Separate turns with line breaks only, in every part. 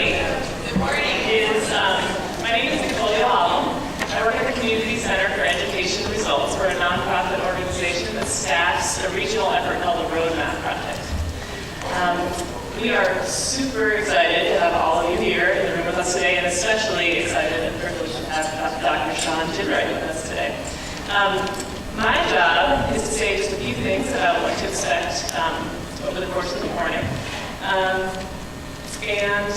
everybody. Good morning. My name is I work at the Community Center for Education Results. We're a nonprofit organization that staffs a regional effort called the Roadmap Project. We are super excited to have all of you here in the room with us today, and especially excited and privileged to have Dr. Shawn Ginwright with us today. My job is to say just a few things about what to expect over the course of the morning, and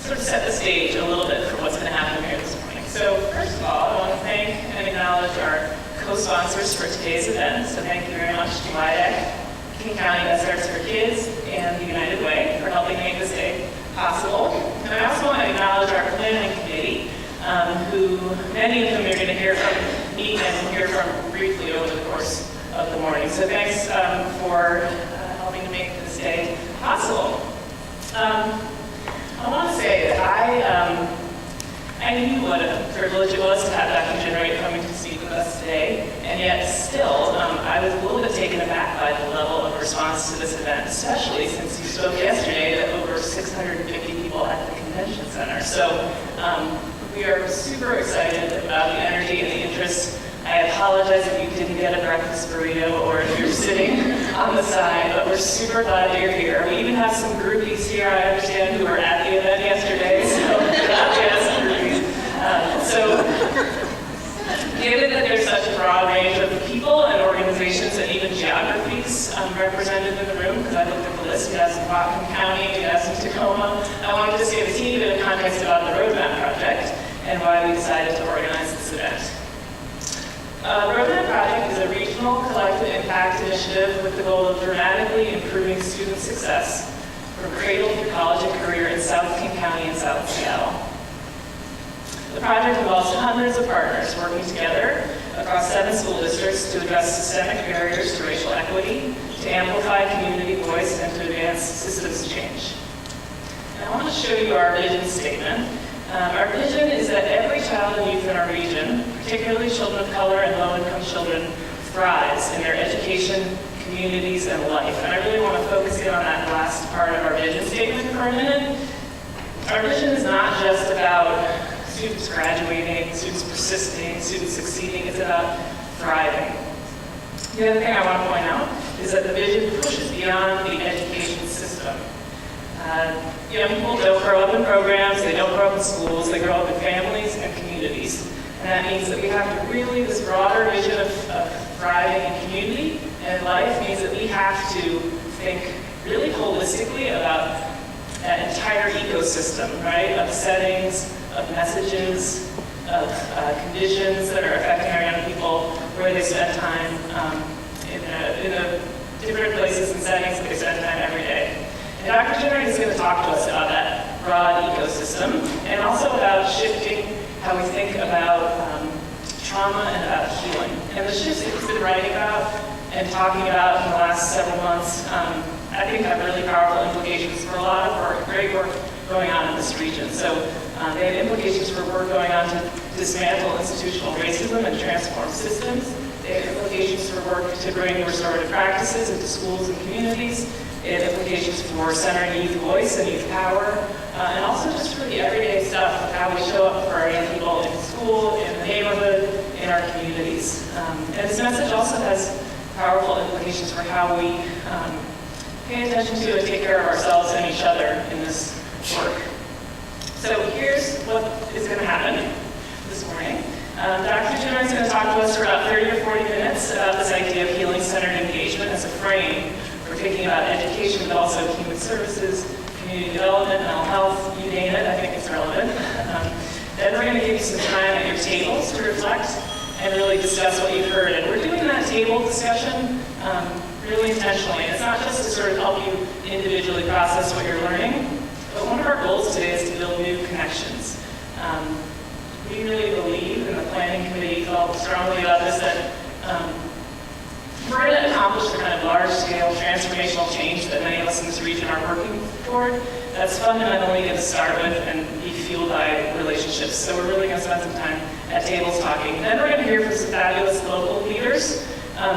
sort of set the stage a little bit for what's going to happen here this morning. So first of all, I want to thank and acknowledge our co-sponsors for today's event. So thank you very much to WIDEC, King County Best Starts for Kids, and the United Way for helping make this day possible. And I also want to acknowledge our planning committee, who many of them you're going to hear from me and hear from briefly over the course of the morning. So thanks for helping to make this day possible. I want to say that I knew what a privilege it was to have Dr. Ginwright coming to speak with us today, and yet still, I was a little bit taken aback by the level of response to this event, especially since you spoke yesterday to over 650 people at the convention center. So we are super excited about the energy and the interest. I apologize if you didn't get a breakfast burrito or if you're sitting on the side, but we're super glad that you're here. We even have some groupies here, I understand, who were at the event yesterday, so we have some groupies. Given that there's such a broad range of people and organizations and even geographies represented in the room, because I looked at the list, we have some Whatcom County, we have some Tacoma, I wanted to just give a teeny bit of context about the Roadmap Project and why we decided to organize this event. The Roadmap Project is a regional collective impact initiative with the goal of dramatically improving student success from cradle through college and career in South King County and South Seattle. The project involves hundreds of partners working together across 7 school districts to address systemic barriers to racial equity, to amplify community voice, and to advance systems change. And I want to show you our vision statement. Our vision is that every child and youth in our region, particularly children of color and low-income children, thrives in their education, communities, and life. And I really want to focus in on that last part of our vision statement for a minute. Our vision is not just about students graduating, students persisting, students succeeding. It's about thriving. The other thing I want to point out is that the vision pushes beyond the education system. Young people don't grow up in programs, they don't grow up in schools, they grow up in families and communities. And that means that we have to really, this broader vision of thriving in community and life means that we have to think really holistically about that entire ecosystem, right? Of settings, of messages, of conditions that are affecting our young people, where they spend time in the different places and settings that they spend time every day. And Dr. Ginwright is going to talk to us about that broad ecosystem and also about shifting how we think about trauma and about healing. And the shifts that he's been writing about and talking about in the last several months, I think have really powerful implications for a lot of work, great work going on in this region. So they have implications for work going on to dismantle institutional racism and transform systems. They have implications for work to bring restorative practices into schools and communities. It has implications for centering youth voice and youth power, and also just for the everyday stuff of how we show up for our young people in school, in the neighborhood, in our communities. And this message also has powerful implications for how we pay attention to and take care of ourselves and each other in this work. So here's what is going to happen this morning. Dr. Ginwright is going to talk to us for about 30 or 40 minutes about this idea of healing-centered engagement as a frame for thinking about education, but also human services, community development, mental health, you name it, I think it's relevant. Then we're going to give you some time at your tables to reflect and really discuss what you've heard. And we're doing that table discussion really intentionally. It's not just to sort of help you individually process what you're learning, but one of our goals today is to build new connections. We really believe, and the planning committee felt strongly about this, that we're going to accomplish the kind of large-scale transformational change that many of us in this region are working toward. That's fundamentally going to start with and be fueled by relationships. So we're really going to spend some time at tables talking. Then we're going to hear from some fabulous local leaders,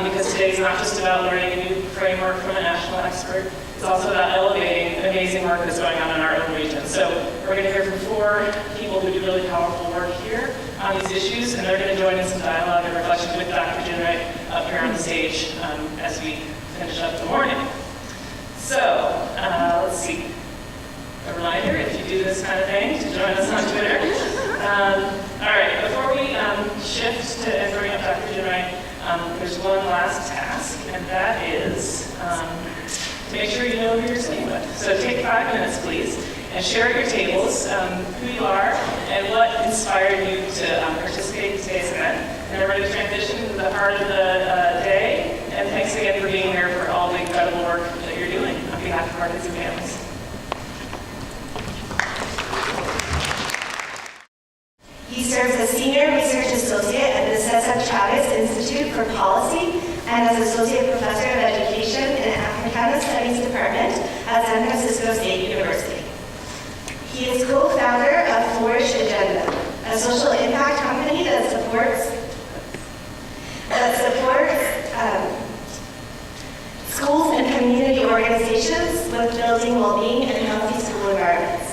because today's not just about learning a new framework from a national expert. It's also about elevating amazing work that's going on in our own region. And so we're going to hear from 4 people who do really powerful work here on these issues, and they're going to join in some dialogue and reflection with Dr. Ginwright up here on the stage as we finish up the morning. So, let's see. A reminder, if you do this kind of thing, to join us on Twitter. All right, before we shift to and bring up Dr. Ginwright, there's one last task, and that is to make sure you know who you're sitting with. So take 5 minutes, please, and share at your tables who you are and what inspired you to participate in today's event. And we're ready to transition to the heart of the day. And thanks again for being here for all the incredible work that you're doing on behalf of artists and families.
He serves as Senior Research Associate at the Cesar Chavez Institute for Policy and as Associate Professor of Education in the Africana Studies Department at San Francisco State University. He is co-founder of Flourish Agenda, a social impact company that supports schools and community organizations with building well-being and healthy school environments.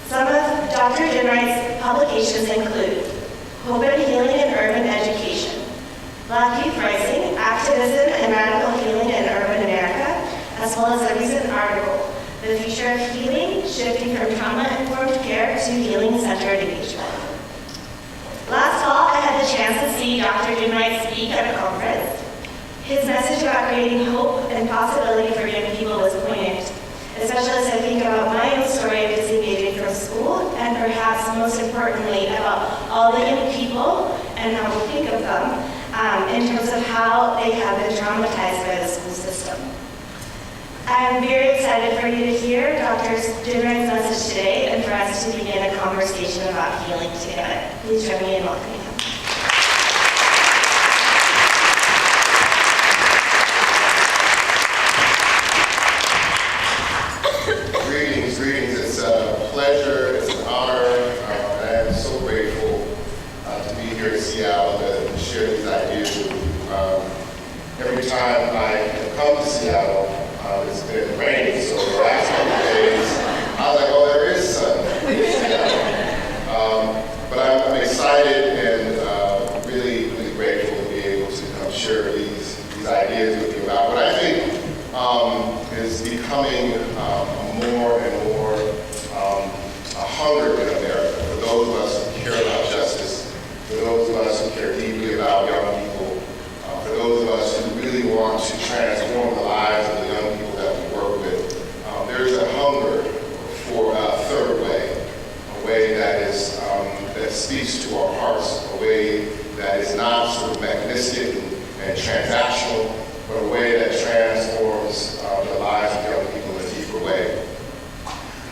Some of Dr. Ginwright's publications include Hope and Healing in Urban Education, Black Youth Rising, Activism and Radical Healing in Urban America, as well as a recent article, The Future of Healing, Shifting from Trauma-Informed Care to Healing-Centered Engagement. Last fall, I had the chance to see Dr. Ginwright speak at a conference. His message about creating hope and possibility for young people was poignant, especially as I think about my own story of disengaging from school, and perhaps most importantly about all the young people and how we think of them in terms of how they have been traumatized by the school system. I'm very excited for you to hear Dr. Ginwright's message today and for us to begin a conversation about healing together. Please join me in welcoming him.
Greetings. It's a pleasure, it's an honor, and I am so grateful to be here in Seattle to share these ideas with you. Every time I come to Seattle, it's been raining, so the last couple of days, I was like, oh, there is sun in Seattle. But I'm excited and really grateful to be able to share these ideas with you about what I think is becoming more and more a hunger in America for those of us who care about justice, for those of us who care deeply about young people, for those of us who really want to transform the lives of the young people that we work with. There's a hunger for a third way, a way that is that speaks to our hearts, a way that is not sort of mechanistic and transactional, but a way that transforms the lives of young people in a deeper way.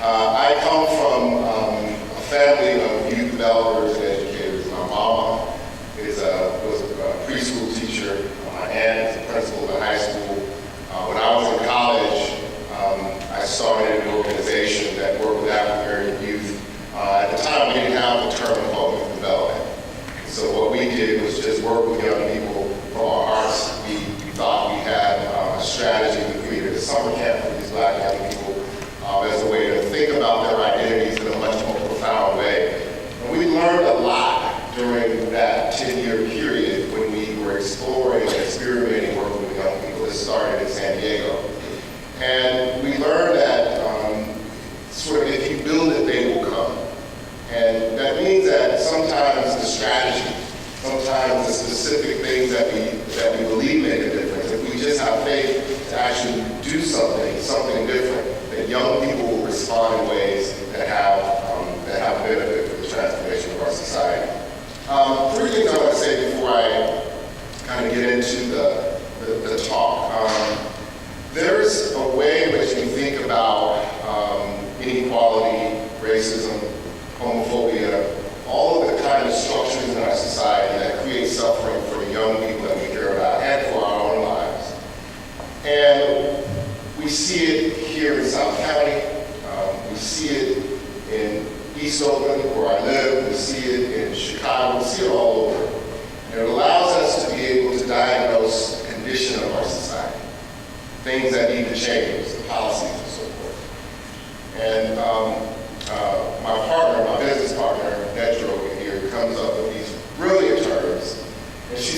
I come from a family of youth developers and educators. My mama was a preschool teacher. My aunt is a principal in high school. When I was in college, I started an organization that worked with African American youth. At the time, we didn't have the term called youth development. So what we did was just work with young people from our hearts. We thought we had a strategy. We created a summer camp for these Black young people as a way to think about their identities in a much more profound way. And we learned a lot during that 10-year period when we were exploring and experimenting working with young people. This started in San Diego. And we learned that sort of if you build it, they will come. And that means that sometimes the strategy, sometimes the specific things that we believe make a difference, if we just have faith to actually do something different, that young people will respond in ways that have benefit for the transformation of our society. 3 things I want to say before I kind of get into the talk. There's a way in which we think about inequality, racism, homophobia, all of the kind of structures in our society that create suffering for the young people that we care about and for our own lives. And we see it here in South County. We see it in East Oakland, where I live. We see it in Chicago. We see it all over. And it allows us to be able to diagnose the condition of our society, things that need to change, the policies and so forth. And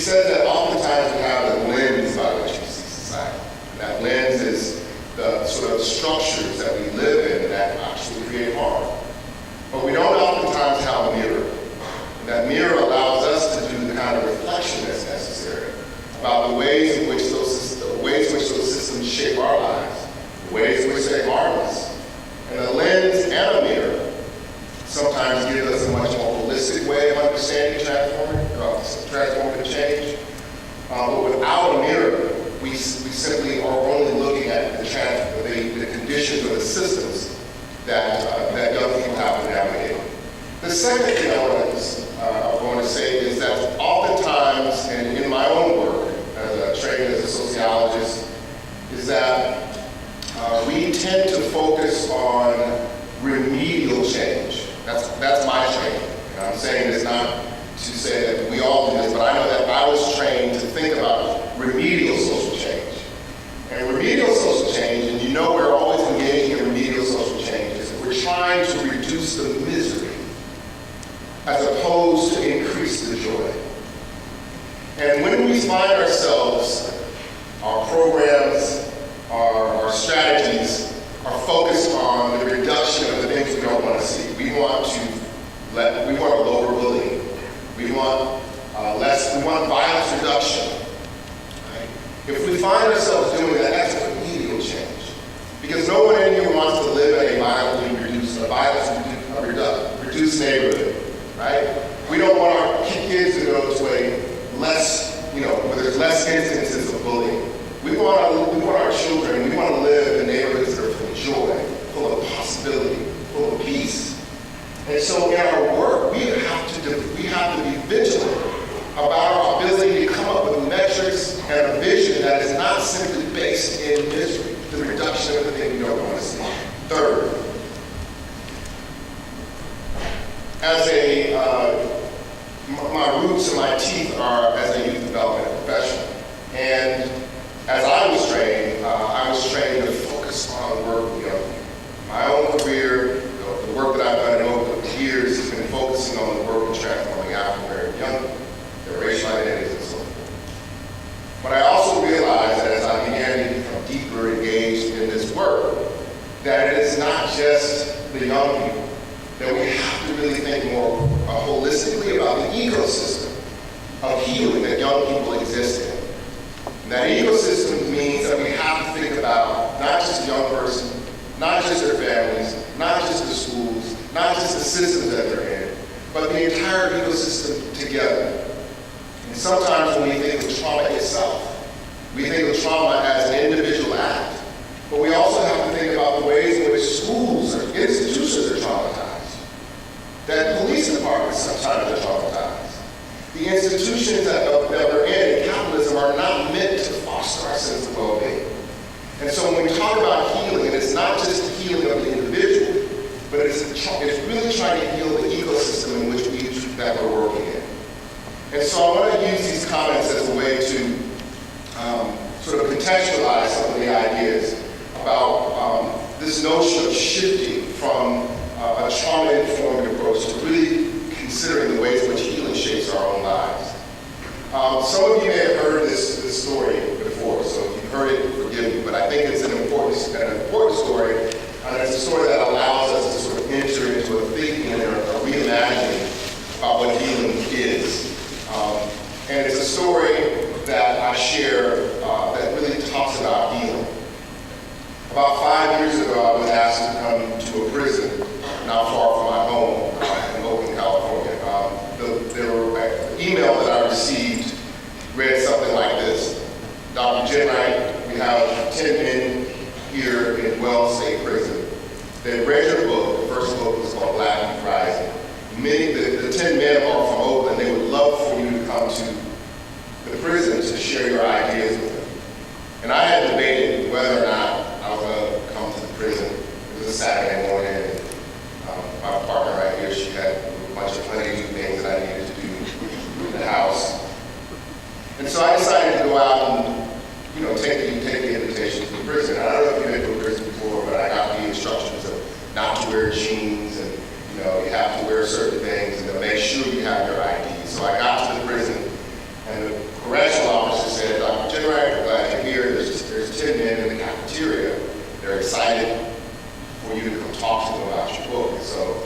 says that oftentimes we have a lens by which we see society. And that lens is the sort of structures that we live in that actually create harm. But we don't oftentimes have a mirror. And that mirror allows us to do the kind of reflection that's necessary about the ways in which those systems shape our lives, the ways in which they harm us. And a lens and a mirror sometimes give us a much more holistic way of understanding transformative change. But without a mirror, we simply are only looking at the conditions or the systems that young people have to navigate. The second thing I want to say is that oftentimes, and in my own work as a trained as a sociologist, is that we tend to focus on remedial change. That's my training. And I'm saying this not to say that we all do this, but I know that I was trained to think about remedial social change. And remedial social change, and you know we're always engaging in remedial social change, is we're trying to reduce the misery as opposed to increase the joy. And when we find ourselves, our programs, our strategies are focused on the reduction of the things we don't want to see. We want to lower bullying. We want violence reduction. Right? If we find ourselves doing that, that's a remedial change. Because no one in here wants to live in a violence reduced neighborhood, right? We don't want our kids to go to a where there's less instances of bullying. We want our children, we want to live in neighborhoods that are full of joy, full of possibility, full of peace. And so in our work, we have to be vigilant about our ability to come up with metrics and a vision that is not simply based in misery, the reduction of the thing we don't want to see. Third, my roots and my teeth are as a youth development professional. And as I was trained to focus on work with young people. My own career, the work that I've done over the years has been focusing on the work of transforming African-American young people, their racial identities and so forth. But I also realized that as I began to become deeper engaged in this work, that it is not just the young people, that we have to really think more holistically about the ecosystem of healing that young people exist in. And that ecosystem means that we have to think about not just the young person, not just their families, not just the schools, not just the systems that they're in, but the entire ecosystem together. And sometimes when we think of trauma itself, we think of trauma as an individual act, but we also have to think about the ways in which schools or institutions are traumatized, that police departments sometimes are traumatized. The institutions that we're in capitalism are not meant to foster our sense of well-being. And so when we talk about healing, it's not just the healing of the individual, but it's really trying to heal the ecosystem in which that we're working in. And so I want to use these comments as a way to sort of contextualize some of the ideas about this notion of shifting from a trauma-informed approach to really considering the ways in which healing shapes our own lives. Some of you may have heard this story before, so if you've heard it, forgive me, but I think it's an important story, and it's a story that allows us to sort of enter into a thinking and a reimagining about what healing is. And it's a story that I share that really talks about healing. About 5 years ago, I was asked to come to a prison not far from my home in Oakland, California. The email that I received read something like this. Dr. Ginwright, we have 10 men here in Wells State Prison. They read your book. The first book was called Black Youth Rising. The 10 men are from Oakland. They would love for you to come to the prison to share your ideas with them. And I had debated whether or not I was going to come to the prison. It was a Saturday morning. My partner right here, she had a bunch of plenty of things that I needed to do in the house. And so I decided to go out and, take the invitation to the prison. I don't know if you've been to a prison before, but I got the instructions of not to wear jeans and, you have to wear certain things and to make sure you have your ID. So I got to the prison, and the excited for you to come talk to them about your book. And so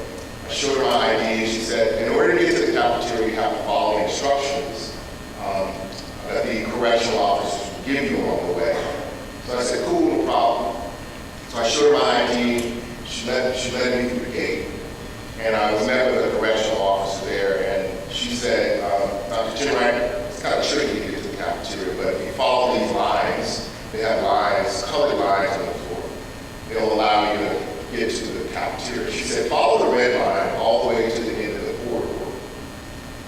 I showed her my ID, and she said, in order to get to the cafeteria, you have to follow the instructions that the correctional officers will give you along the way. So I said, cool, no problem. So I showed her my ID, she led me through the gate, and I was met with a correctional officer there, and she said, Dr. Ginwright, it's kind of tricky to get to the cafeteria, but if you follow these lines, they have lines, colored lines on the floor. They'll allow you to get to the cafeteria. She said, follow the red line all the way to the end of the corridor.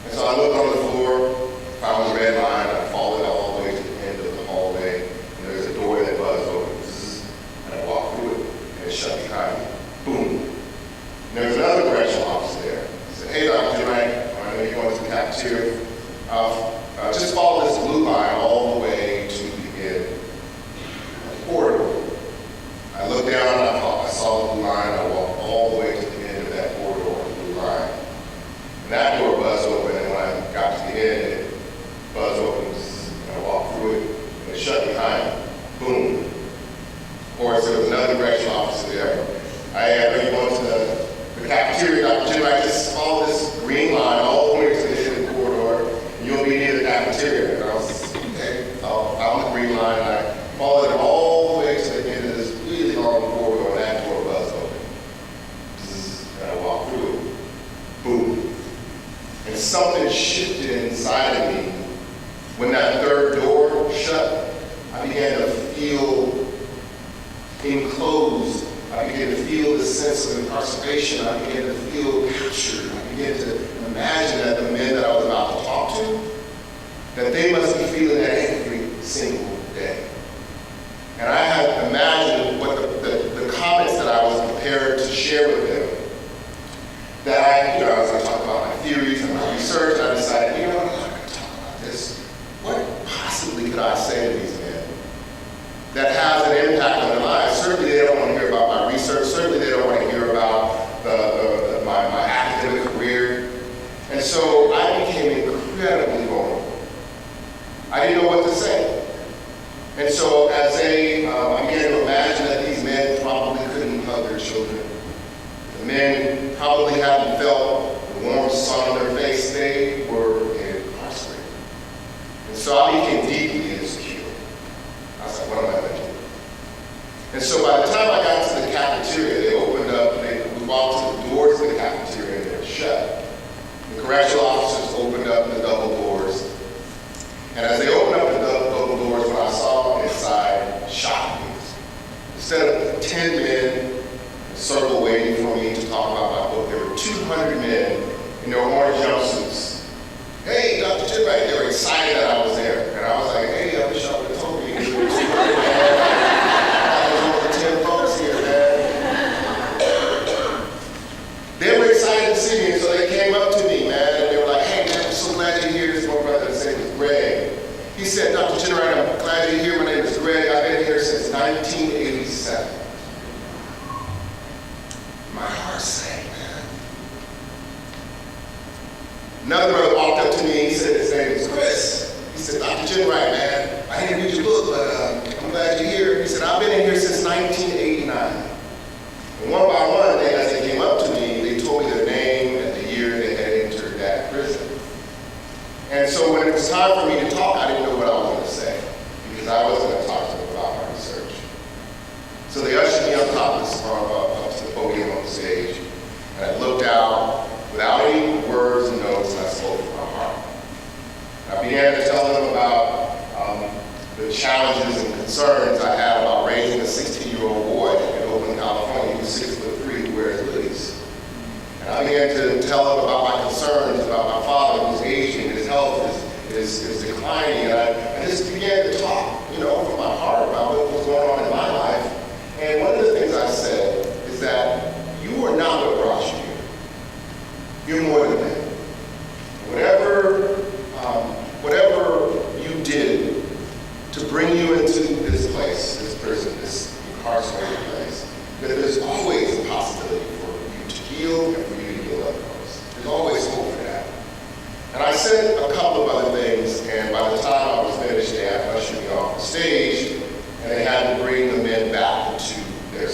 And so I looked on the floor, found the red line, I followed it all the way to the end of the hallway, and there's a door that buzzed open, and I walked through it, and it shut behind me. Boom. And there was another correctional officer there. He said, hey, Dr. Ginwright, I know you're going to the cafeteria. Just follow this blue line all the way to the end of the corridor. I looked down, and I saw the blue line, and I walked all the way to the end of that corridor on the blue line. And that door buzzed open, and when I got to the end, it buzzed open, and I walked through it, and it shut behind me. Boom. Of course, there was another correctional officer there. I know you going to the cafeteria, Dr. Ginwright, just follow this green line all the way to the end of the corridor, and you'll be near the cafeteria. And I was, okay, I found the green line, and I followed it all the way to the end of this really long corridor, and that door buzzed open. And I walked through it. Boom. And something shifted inside of me. When that third door shut, I began to feel enclosed. I began to feel this sense of incarceration. I began to feel captured. I began to imagine that the men that I was about to talk to, that they must be feeling that every single day. And I had imagined what the comments that I was prepared to share with them. That as I talked about my theories and my research, I decided, I'm not going to talk about this. What possibly could I say to these men that has an impact on their lives? Certainly they don't want to hear about my research. Certainly they don't want to hear about my academic career. And so I became incredibly vulnerable. I didn't know what to say. And so as I began to imagine that these men probably couldn't hug their children. The men probably hadn't felt the warm sun on their face. They were incarcerated. And so I became deeply insecure. I was like, what am I going to do? And so by the time I got to the cafeteria, they opened up, we walked to the doors of the cafeteria and they were shut. The correctional officers opened up the double doors. And as they opened up the double doors, what I saw inside shocked me. Instead of 10 men in a circle waiting for me to talk about my book, there were 200 men in their orange jumpsuits. Hey, Dr. Ginwright, they were excited that I was there. And I was like, hey, I wish I would have told you. They were excited to see me, so they came up to me, man, and they were like, hey, man, I'm so glad you're here. This is my brother, his name is Greg. He said, Dr. Ginwright, I'm glad you're here. My name is Greg. I've been here since 1987. My heart sank, man. Another brother walked up to me, he said, his name is Chris. He said, Dr. Ginwright, man, I didn't read your book, but I'm glad you're here. He said, I've been in here since 1989. And one by one, as they came up to me, they told me their name and the year they had entered that prison. And so when it was time for me to talk, I didn't know what I was going to say, because I wasn't going to talk to them about my research. So they ushered me up to the podium on the stage, and I looked out without any words and notes, and I spoke from my heart. And I began to tell them about the challenges and concerns I had about raising a 16-year-old boy in Oakland, California, who's 6'3", who wears hoodies. And I began to tell them about my concerns about my father who's aging, his health is declining. And I just began to talk, from my heart about what was going on in my life. And one of the things I said is that you are not what brought you here. You're more than that. Whatever you did to bring you into this place, this prison, this incarcerated place, that there's always a possibility for you to heal and for you to heal others. There's always hope for that. And I said a couple of other things, and by the time I was finished, they had ushered me off the stage, and they had to bring the men back to their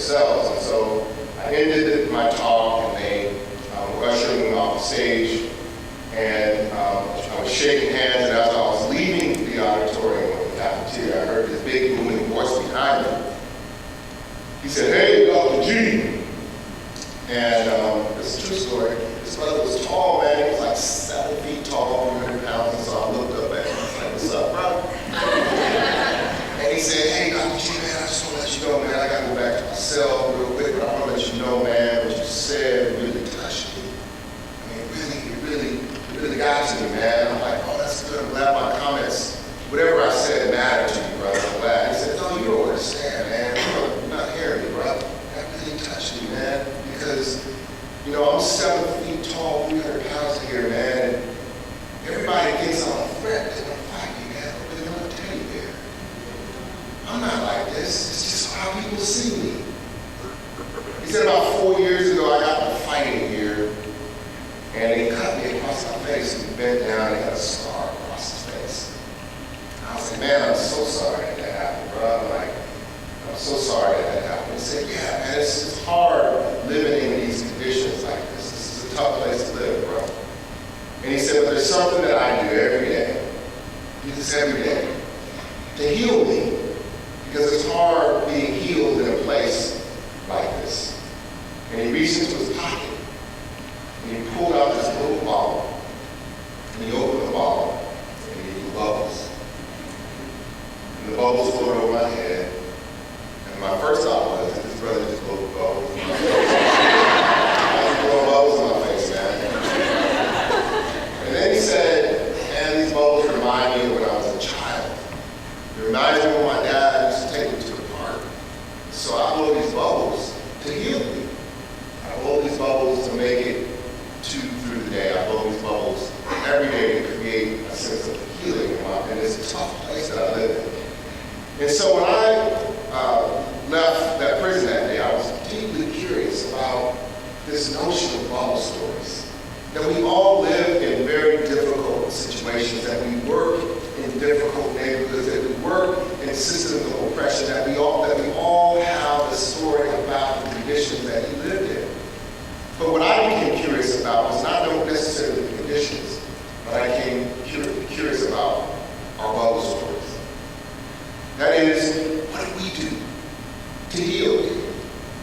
let you know, man, what you said really touched me. I mean, it really got to me, man. I'm like, oh, that's good. I'm glad my comments, whatever I said mattered to you, brother. I'm glad. He said, no, you don't understand, man. You're not hearing me, brother. That really touched me, man. Because, you know, I'm 7 feet tall, 300 pounds here, man. And everybody thinks I'm a threat because I'm fighting, man. I'm really not a teddy bear. I'm not like this. It's just how people see me. He said about 4 years ago, I got into fighting here, and he cut me across my face. He bent down and had a scar across his face. I was like, man, I'm so sorry that happened, bro. I'm like, I'm so sorry that happened. He said, yeah, man, it's hard living in these conditions like this. This is a tough place to live, bro. And he said, but there's something that I do every day, do this every day, to heal me. Because it's hard being healed in a place like this. And he reached into his pocket, and he pulled out this little bottle, and he opened the bottle, and he blew bubbles. And the bubbles floated over my head, and my first thought was, did this brother just blow bubbles? I was blowing bubbles in my face, man. And then he said, man, these bubbles remind me of when I was a child. It reminds me of when my dad used to take me to the park. So I blow these bubbles to heal me. I blow these bubbles to make it through the day. I blow these bubbles every day to create a sense of healing in this tough place that I live in. And so when I left that prison that day, I was deeply curious about this notion of bubble stories. That we all live in very difficult situations, that we work in difficult neighborhoods, that we work in systems of oppression, that we all have a story about the conditions that he lived in. But what I became curious about was not necessarily the conditions, but I became curious about our bubble stories. That is, what do we do to heal?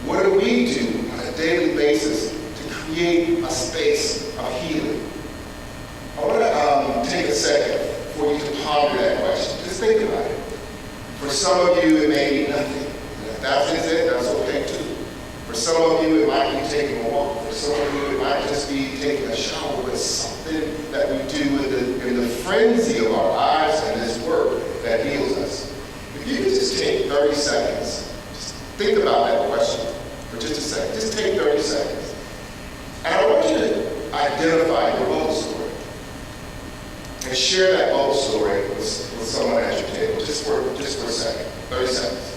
What do we do on a daily basis to create a space of healing? I want to take a second for you to ponder that question. Just think about it. For some of you, it may be nothing. And if that is it, that's okay too. For some of you, it might be taking a walk. For some of you, it might just be taking a shower. But something that we do in the frenzy of our lives and this work that heals us. If you could just take 30 seconds, just think about that question for just a second. Just take 30 seconds. And I want you to identify your bubble story. And share that bubble story with someone at your table, just for a second, 30 seconds.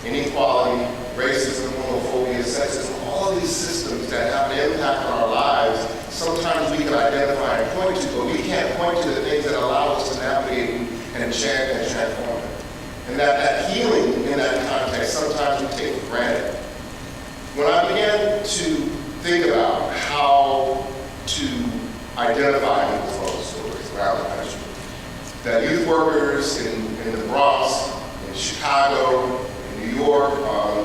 Inequality, racism, homophobia, sexism, all of these systems that have an impact on our lives, sometimes we can identify and point to, but we can't point to the things that allow us to navigate and transform them. And that healing in that context, sometimes we take for granted. When I began to think about how to identify people's stories around the country, that youth workers in the Bronx, in Chicago, in New York,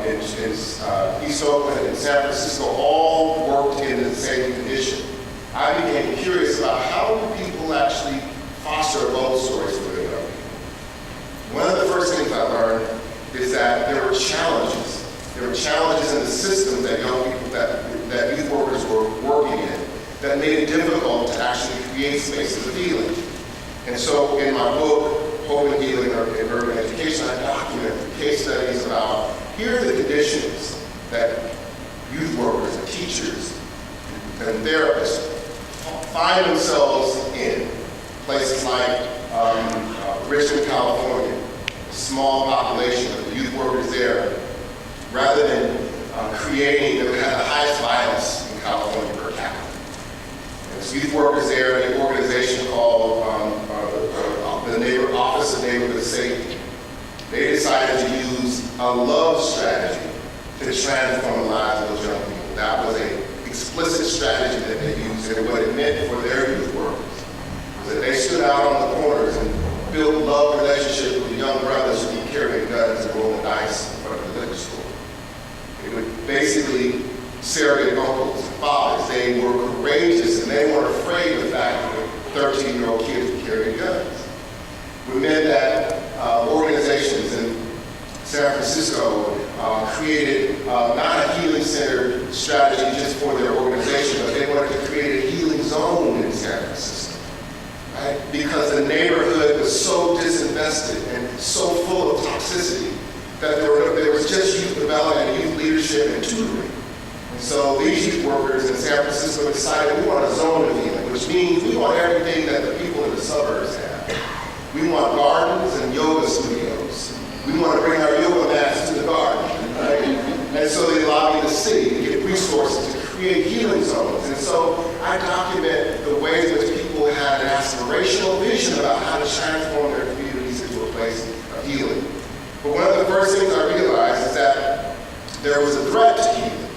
in East Oakland, and San Francisco all worked in the same condition. I became curious about how do people actually foster both stories for their young people. One of the first things I learned is that there were challenges. There were challenges in the system that young people, that youth workers were working in, that made it difficult to actually create spaces of healing. And so in my book, Hope and Healing in Urban Education, I document case studies about here are the conditions that youth workers and teachers and therapists find themselves in. Places like Richmond, California, a small population of the youth workers there, rather than creating, they had the highest violence in California per capita. And so youth workers there, an organization called the Office of Neighborhood Safety, they decided to use a love strategy to transform the lives of those young people. That was an explicit strategy that they used, and what it meant for their youth workers was that they stood out on the corners and built love relationships with young brothers who would carry guns and rolling dice in front of the liquor store. They would basically surrogate uncles and fathers. They were courageous and they weren't afraid of the fact that 13-year-old kids would carry guns. We meant that organizations in San Francisco created not a healing-centered strategy just for their organization, but they wanted to create a healing zone in San Francisco, right? Because the neighborhood was so disinvested and so full of toxicity that there was just youth development, youth leadership, and tutoring. And so these youth workers in San Francisco decided we want a zone of healing, which means we want everything that the people in the suburbs have. We want gardens and yoga studios. We want to bring our yoga mats to the garden, right? And so they lobby the city to get resources to create healing zones. And so I document the ways in which people had an aspirational vision about how to transform their communities into a place of healing. But one of the first things I realized is that there was a threat to healing.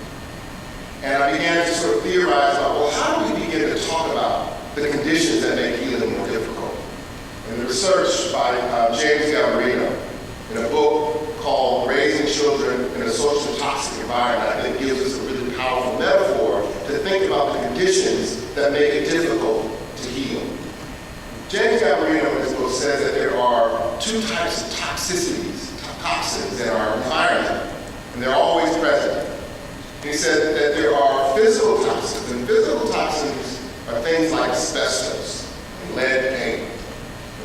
And I began to sort of theorize about, well, how do we begin to talk about the conditions that make healing more difficult? And the research by James Gallarino in a book called Raising Children in a Socially Toxic Environment, I think gives us a really powerful metaphor to think about the conditions that make it difficult to heal. James Gallarino in his book says that there are two types of toxins in our environment, and they're always present. He said that there are physical toxins, and physical toxins are things like asbestos and lead paint.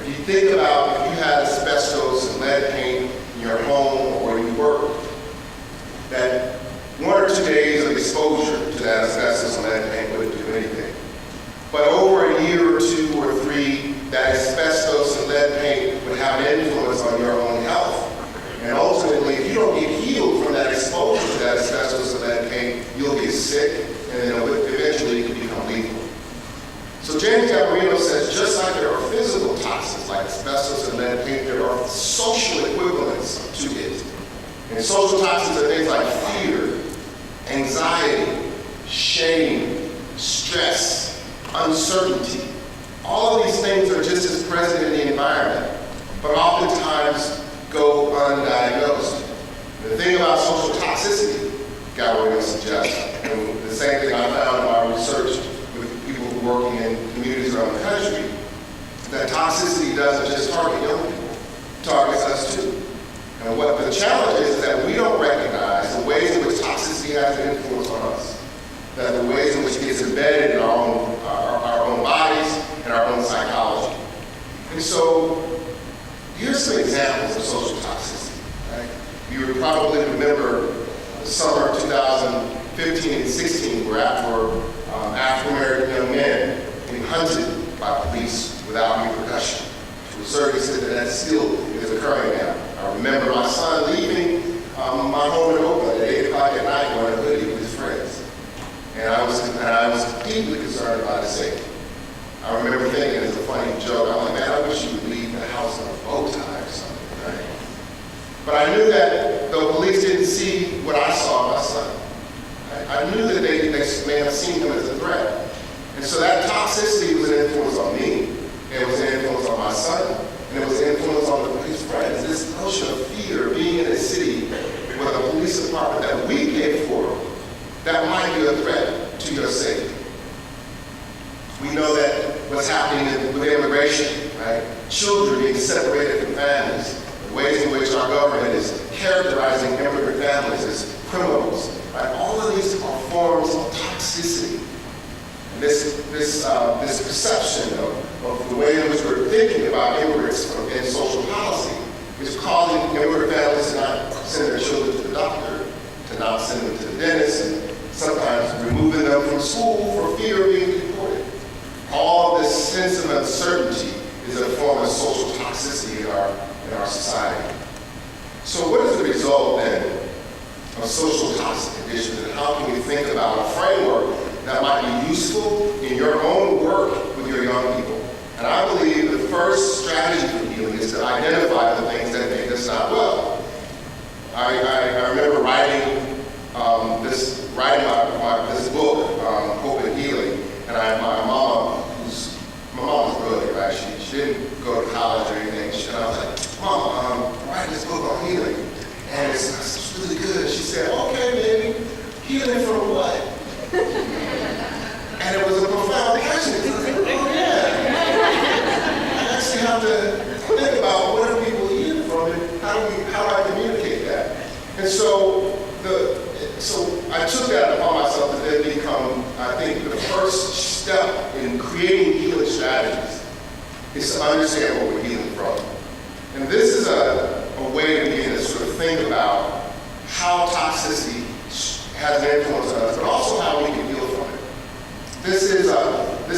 If you think about if you had asbestos and lead paint in your home or where you work, that 1 or 2 days of exposure to that asbestos and lead paint wouldn't do anything. But over a year or 2 or 3, that asbestos and lead paint would have an influence on your own health. And ultimately, if you don't get healed from that exposure to that asbestos and lead paint, you'll get sick, and then eventually it can become lethal. So James Gallarino says, just like there are physical toxins like asbestos and lead paint, there are social equivalents to it. And social toxins are things like fear, anxiety, shame, stress, uncertainty. All of these things are just as present in the environment, but oftentimes go undiagnosed. The thing about social toxicity, Gallarino suggests, and the same thing I found in my research with people working in communities around the country, that toxicity doesn't just target young people, it targets us too. And what the challenge is that we don't recognize the ways in which toxicity has an influence on us, that the ways in which it gets embedded in our own bodies and our own psychology. And so, here's some examples of social toxicity. Right? You would probably remember the summer of 2015 and 16, where African-American young men being hunted by police without repercussion. To a certain extent, that still is occurring now. I remember my son leaving my home in Oakland at 8 o'clock at night wearing a hoodie with his friends. And I was deeply concerned about his safety. I remember thinking, as a funny joke, I'm like, man, I wish you would leave the house in a bow tie or something, right? But I knew that the police didn't see what I saw in my son. I knew that they may have seen him as a threat. And so that toxicity was an influence on me. It was an influence on my son. and it was an influence on his friends. This notion of fear, being in a city with a police department that we pay for, that might be a threat to your safety. We know that what's happening with immigration, right? Children being separated from families, the ways in which our government is characterizing immigrant families as criminals, right? All of these are forms of toxicity. And this perception of the way in which we're thinking about immigrants in social policy is causing immigrant families to not send their children to the doctor, to not send them to the dentist, and sometimes removing them from school for fear of being deported. All this sense of uncertainty is a form of social toxicity in our society. So what is the result then of social toxic conditions, and how can we think about a framework that might be useful in your own work with your young people? And I believe the first strategy for healing is to identify the things that make us not well. I remember writing this book, Hope and Healing, and my mom was brilliant, right? She didn't go to college or anything. And I was like, Mom, I'm writing this book on healing, and it's really good. She said, okay, baby, healing from what? And it was a profound question. I was like, oh yeah. I actually have to think about what are people healing from, and how do I communicate that? And so I took that upon myself to then become, I think, the first step in creating healing strategies is to understand what we're healing from. And this is a way to begin to sort of think about how toxicity has an influence on us, but also how we can heal from it. This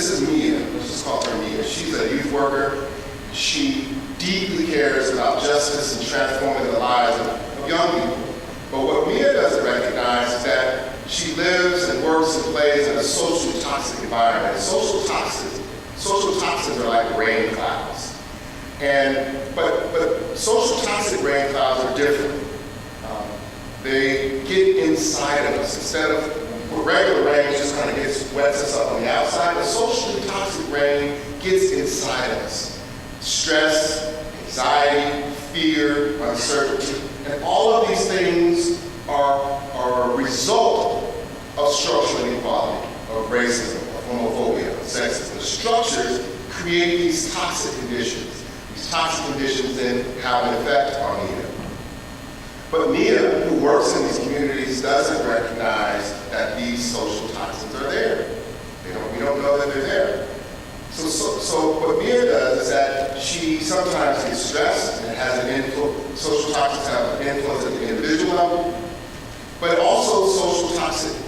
is Mia. Let's just call her Mia. She's a youth worker. She deeply cares about justice and transforming the lives of young people. But what Mia doesn't recognize is that she lives and works and plays in a socially toxic environment. Social toxins are like rain clouds. But social toxic rain clouds are different. They get inside of us. Instead of regular rain just kind of wets us up on the outside, the socially toxic rain gets inside of us. Stress, anxiety, fear, uncertainty, and all of these things are a result of structural inequality, of racism, of homophobia, of sexism. The structures create these toxic conditions. These toxic conditions then have an effect on Mia. But Mia, who works in these communities, doesn't recognize that these social toxins are there. We don't know that they're there. So what Mia does is that she sometimes gets stressed, and it has an influence. Social toxins have an influence at the individual level, but also social toxicity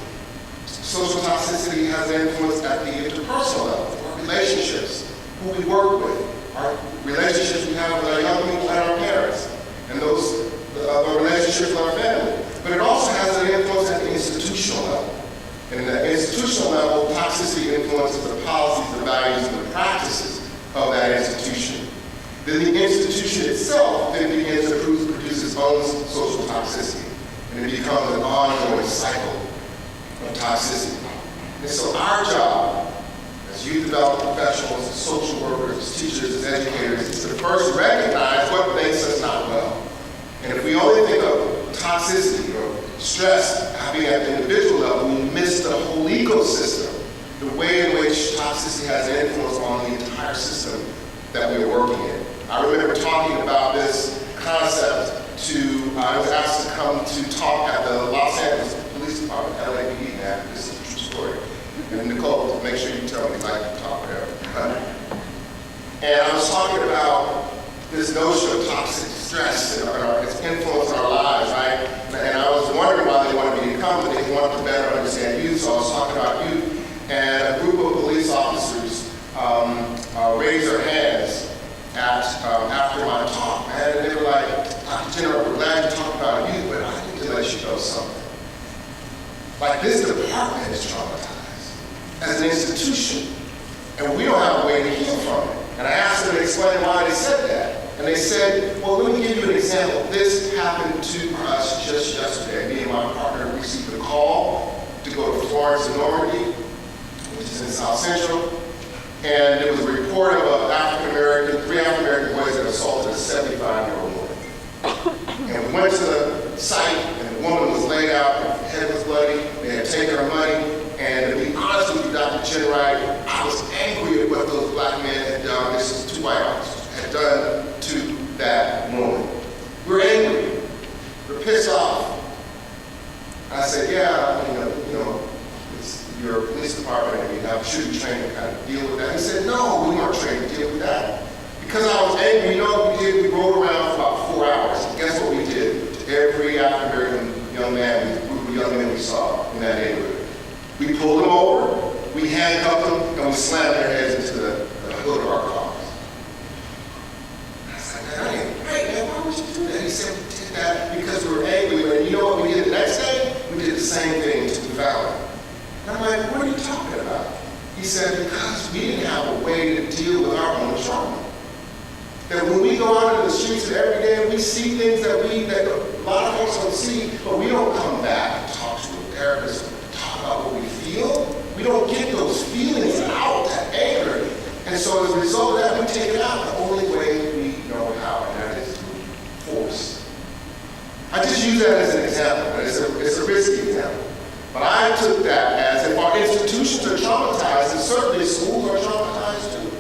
has an influence at the interpersonal level, our relationships, who we work with, our relationships we have with our young people and our parents, and those relationships with our family. But it also has an influence at the institutional level. And at the institutional level, toxicity influences the policies, the values, and the practices of that institution. Then the institution itself then begins to produce its own social toxicity. And it becomes an ongoing cycle of toxicity. And so our job as youth development professionals, as social workers, as teachers, as educators, is to first recognize what makes us not well. And if we only think of toxicity or stress happening at the individual level, we miss the whole ecosystem, the way in which toxicity has an influence on the entire system that we're working in. I remember talking about this concept I was asked to come to talk at the Los Angeles Police Department, LAPD, now. This is a true story. And Nicole, make sure you tell me if I can talk there. And I was talking about this notion of toxic stress and its influence on our lives, right? And I was wondering why they wanted me to come, but they wanted to better understand youth, so I was talking about youth. And a group of police officers raised their hands after my talk, and they were like, Dr. Ginwright, we're glad you talked about youth, but I need to let you know something. Like, this department is traumatized as an institution, and we don't have a way to heal from it. And I asked them to explain why they said that. And they said, well, let me give you an example. This happened to us just yesterday. Me and my partner received a call to go to Florence and Normandy, which is in South Central. And there was a report of three African American boys that assaulted 75-year-old woman. And we went to the site, and the woman was laid out, her head was bloody, they had taken her money, and to be honest with you, Dr. Ginwright, I was angry at what those black men had done, this is two white officers, had done to that woman. We're angry, we're pissed off. I said, yeah, it's your police department, and you should be trained to kind of deal with that. He said, no, we weren't trained to deal with that. Because I was angry, you know what we did? We rode around for about 4 hours. And guess what we did to every African-American young man, group of young men we saw in that neighborhood? We pulled them over, we handcuffed them, and we slammed their heads into the hood of our cars. I said, man, that ain't right, man. Why would you do that? He said, we did that because we were angry. And you know what we did the next day? We did the same thing to the valley. And I'm like, what are you talking about? He said, because we didn't have a way to deal with our own trauma. That when we go out into the streets every day, we see things that a lot of folks don't see, but we don't come back and talk to a therapist, talk about what we feel. We don't get those feelings out, that anger. And so as a result of that, we take it out the only way we know how, and that is through force. I just use that as an example, and it's a risky example. But I took that as if our institutions are traumatized, and certainly schools are traumatized too.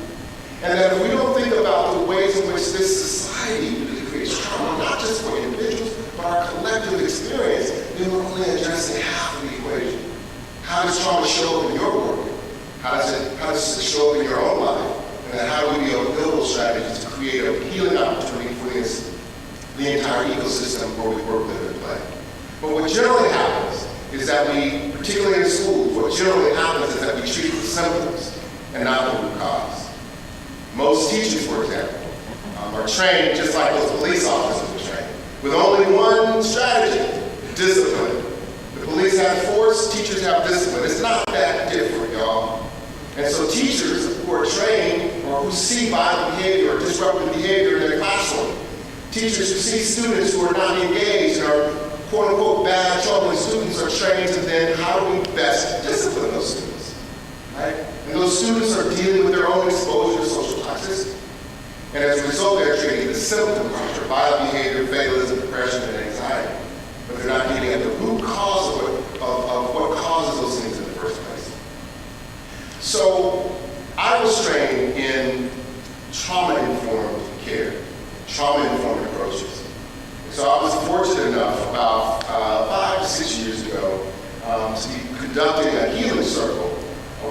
And that if we don't think about the ways in which this society really creates trauma, not just for individuals, but our collective experience, then we're only addressing half of the equation. How does trauma show up in your work? How does it show up in your own life? And then how do we build those strategies to create a healing opportunity for the entire ecosystem where we work, live, and play? But what generally happens is that we, particularly in schools, what generally happens is that we treat the symptoms and not the root cause. Most teachers, for example, are trained just like those police officers are trained, with only one strategy: discipline. The police have force, teachers have discipline. It's not that different, y'all. And so teachers who are trained or who see violent behavior or disruptive behavior in their classroom, teachers who see students who are not engaged and are quote-unquote bad, troubling students are trained to then how do we best discipline those students, right? And those students are dealing with their own exposure to social toxicity. And as a result, they're treating the symptoms, which are violent behavior, fatalism, depression, and anxiety. But they're not getting at the root cause of what causes those things in the first place. So I was trained in trauma-informed care, trauma-informed approaches. So I was fortunate enough about 5 to 6 years ago to be conducting a healing circle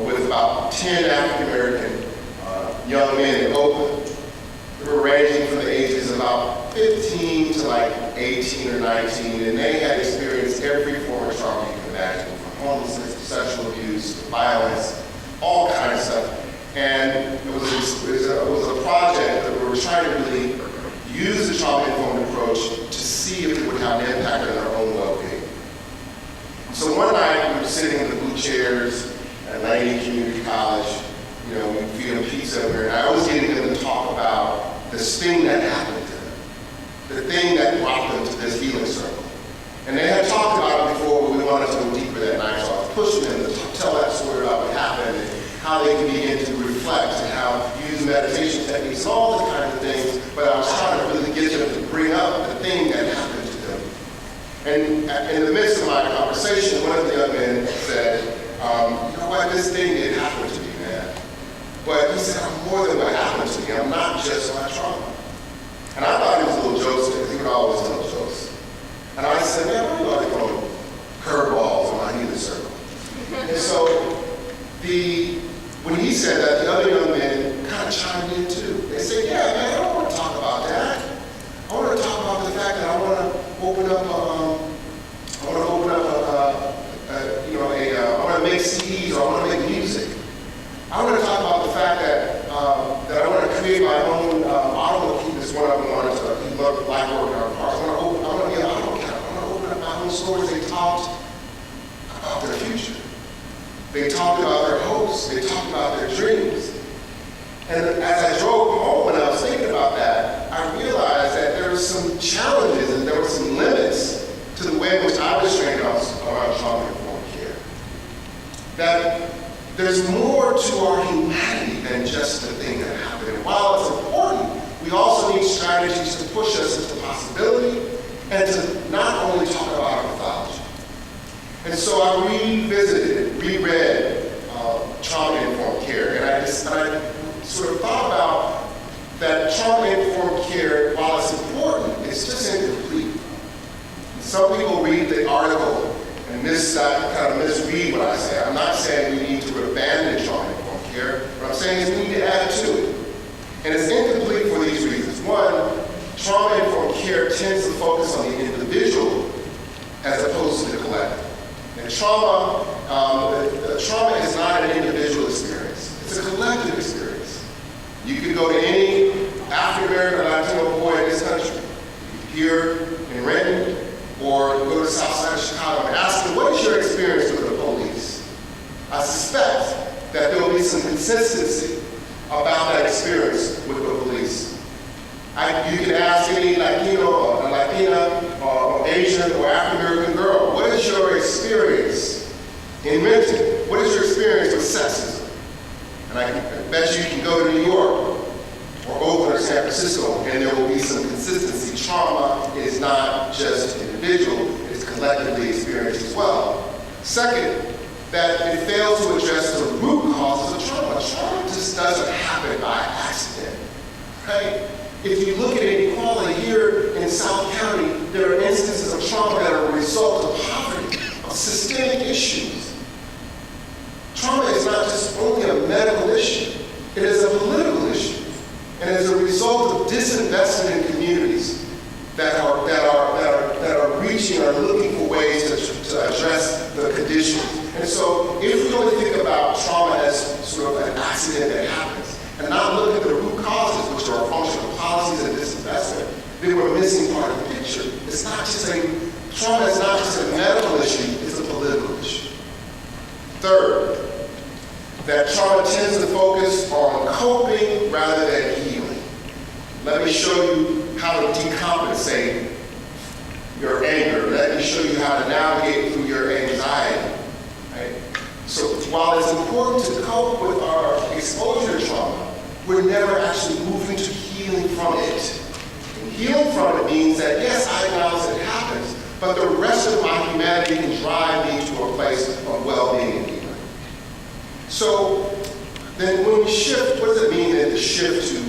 with about 10 African-American young men in Oakland. They were ranging from the ages of about 15 to like 18 or 19, and they had experienced every form of trauma you can imagine, from homelessness to sexual abuse to violence, all kinds of stuff. And it was a project that we were trying to really use the trauma-informed approach to see if it would have an impact on their own well-being. So one night we were sitting in the blue chairs at Laney Community College, we feed them pizza, and I was getting them to talk about this thing that happened to them, the thing that brought them to this healing circle. And they had talked about it before, but we wanted to go deeper that night, so I was pushing them to tell that story about what happened and how they can begin to reflect and how to use meditation techniques and all these kinds of things, but I was trying to really get them to bring up the thing that happened to them. And in the midst of my conversation, one of the young men said, you know what, this thing did happen to me, man. But he said, I'm more than what happened to me. I'm not just my trauma. And I thought he was a little jokester, because he would always tell jokes. And I said, man, why do you like throwing curveballs on my healing circle? And so when he said that, the other young men kind of chimed in too. They said, yeah, man, I don't want to talk about that. I want to talk about the fact that I want to open up I want to make CDs, or I want to make music. I want to talk about the fact that I want to create my own automobile. This one of them wanted to, he loved black work in our cars. I want to be an auto mechanic. I want to open up my own stores. They talked about their future. They talked about their hopes. They talked about their dreams. And as I drove home and I was thinking about that, I realized that there were some challenges and there were some limits to the way in which I was trained around trauma-informed care. That there's more to our humanity than just the thing that happened. And while it's important, we also need strategies to push us into possibility and to not only talk about our pathology. And so I reread trauma-informed care, and I sort of thought about that trauma-informed care, while it's important, it's just incomplete. Some people read the article and kind of misread what I say. I'm not saying we need to abandon trauma-informed care. What I'm saying is we need to add to it. And it's incomplete for these reasons. One, trauma-informed care tends to focus on the individual as opposed to the collective. And trauma is not an individual experience. It's a collective experience. You can go to any African-American or Latino boy in this country, here in Renton, or go to the south side of Chicago and ask them, what is your experience with the police? I suspect that there will be some consistency about that experience with the police. You can ask any Latino or Latina or Asian or African-American girl, what is your experience in Renton? What is your experience with sexism? And I bet you can go to New York or Oakland or San Francisco and there will be some consistency. Trauma is not just individual, it's collectively experienced as well. Second, that it fails to address the root causes of trauma. Trauma just doesn't happen by accident, right? If you look at inequality here in South County, there are instances of trauma that are a result of poverty, of systemic issues. Trauma is not just only a medical issue, it is a political issue. And as a result of disinvestment in communities that are reaching or looking for ways to address the conditions. And so if we only think about trauma as sort of an accident that happens, and not look at the root causes, which are a function of policies and disinvestment, then we're missing part of the picture. Trauma is not just a medical issue, it's a political issue. Third, that trauma tends to focus on coping rather than healing. Let me show you how to decompensate your anger. Let me show you how to navigate through your anxiety. Right? So while it's important to cope with our exposure to trauma, we're never actually moving to healing from it. And healing from it means that, yes, I acknowledge it happens, but the rest of my humanity can drive me to a place of well-being and healing. So then when we shift, what does it mean then to shift to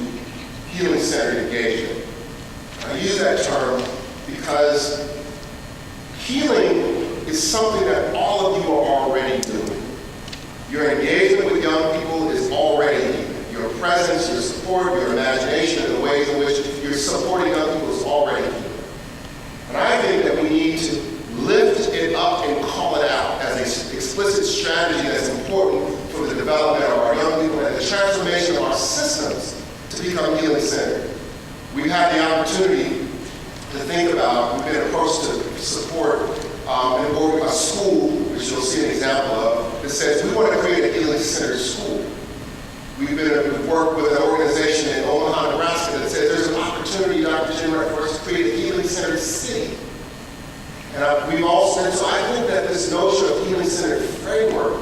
healing-centered engagement? I use that term because healing is something that all of you are already doing. Your engagement with young people is already healing. Your presence, your support, your imagination, and the ways in which you're supporting young people is already healing. And I think that we need to lift it up and call it out as an explicit strategy that's important for the development of our young people and the transformation of our systems to become healing-centered. We've had the opportunity to think about, we've been approached to support a school, which you'll see an example of, that says we want to create a healing-centered school. We've worked with an organization in Omaha, Nebraska that says there's an opportunity, Dr. Ginwright, for us to create a healing-centered city. And we've also, so I think that this notion of healing-centered framework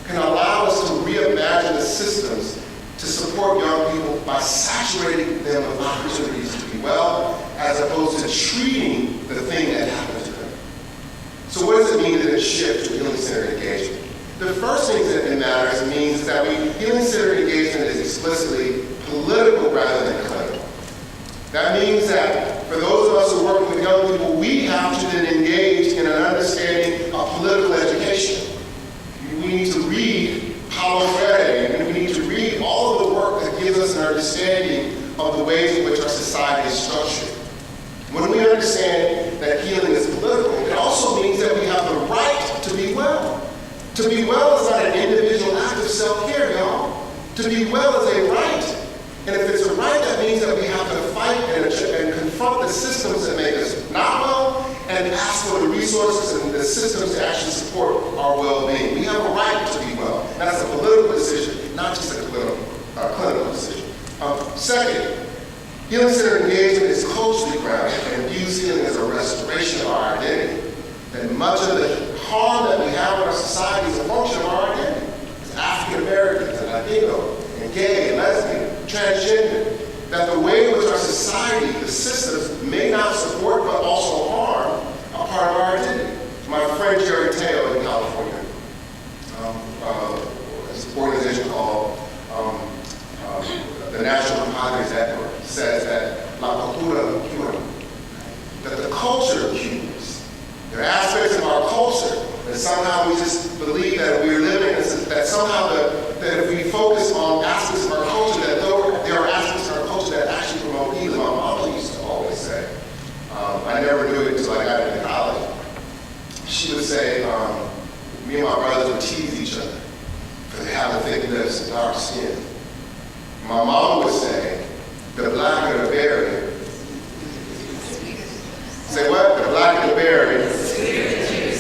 can allow us to reimagine the systems to support young people by saturating them with opportunities to be well, as opposed to treating the thing that happened to them. So what does it mean to shift to healing-centered engagement? The first thing that matters means that healing-centered engagement is explicitly political rather than clinical. That means that for those of us who are working with young people, we have to then engage in an understanding of political education. We need to read Paulo Freire, and we need to read all of the work that gives us an understanding of the ways in which our society is structured. When we understand that healing is political, it also means that we have the right to be well. To be well is not an individual act of self-care, y'all. To be well is a right. And if it's a right, that means that we have to fight and confront the systems that make us not well and ask for the resources and the systems to actually support our well-being. We have a right to be well. And that's a political decision, not just a clinical decision. Second, healing-centered engagement is culturally grounded and views healing as a restoration of our identity. And much of the harm that we have in our society is a function of our identity. As African Americans and Latino and gay and lesbian, transgender, that the way in which our society society, the systems, may not support but also harm a part of our identity. My friend Jerry Teo in California, there's an organization called the National Compadres Network, says that la cultura cura, that the culture cures. There are aspects of our culture that somehow we just believe that we're living, that somehow that if we focus on aspects of our culture, that there are aspects of our culture that actually promote healing. My mama used to always say, I never knew it until I got into college. She would say, me and my brothers would tease each other because they have the thick lips and dark skin. My mom would say, the blacker the berry. Say what? The blacker the berry.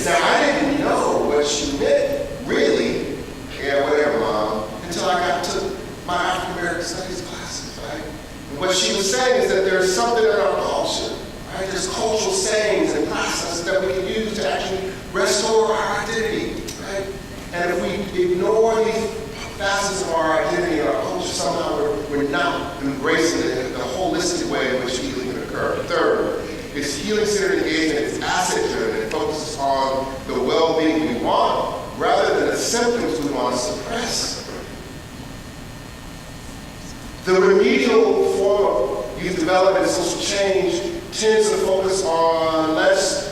Now, I didn't know what she meant, really, yeah, whatever, Mom, until I got to my African American Studies classes, right? And what she was saying is that there's something in our culture, right? There's cultural sayings and processes that we can use to actually restore our identity, right? And if we ignore these facets of our identity and our culture, somehow we're not embracing the holistic way in which healing can occur. Third, it's healing-centered engagement. It's asset-driven. It focuses on the well-being we want rather than the symptoms we want to suppress. The remedial form of youth development and social change tends to focus on let's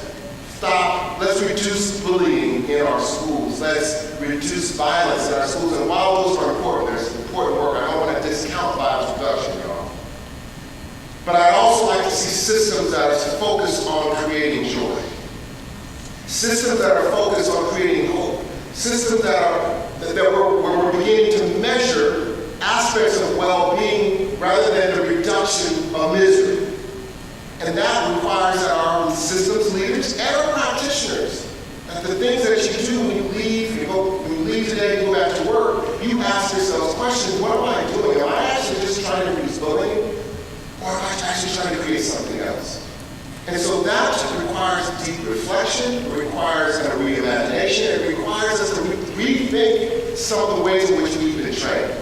reduce bullying in our schools. Let's reduce violence in our schools. And while those are important, there's important work. I don't want to discount violence reduction, y'all. But I'd also like to see systems that are focused on creating joy. Systems that are focused on creating hope. Systems that we're beginning to measure aspects of well-being rather than the reduction of misery. And that requires that our systems leaders and our practitioners, that the things that you do when you leave, when you leave today and go back to work, you ask yourselves questions, what am I doing? Am I actually just trying to reduce bullying? Or am I actually trying to create something else? And so that requires deep reflection, it requires a reimagination, it requires us to rethink some of the ways in which we've been trained.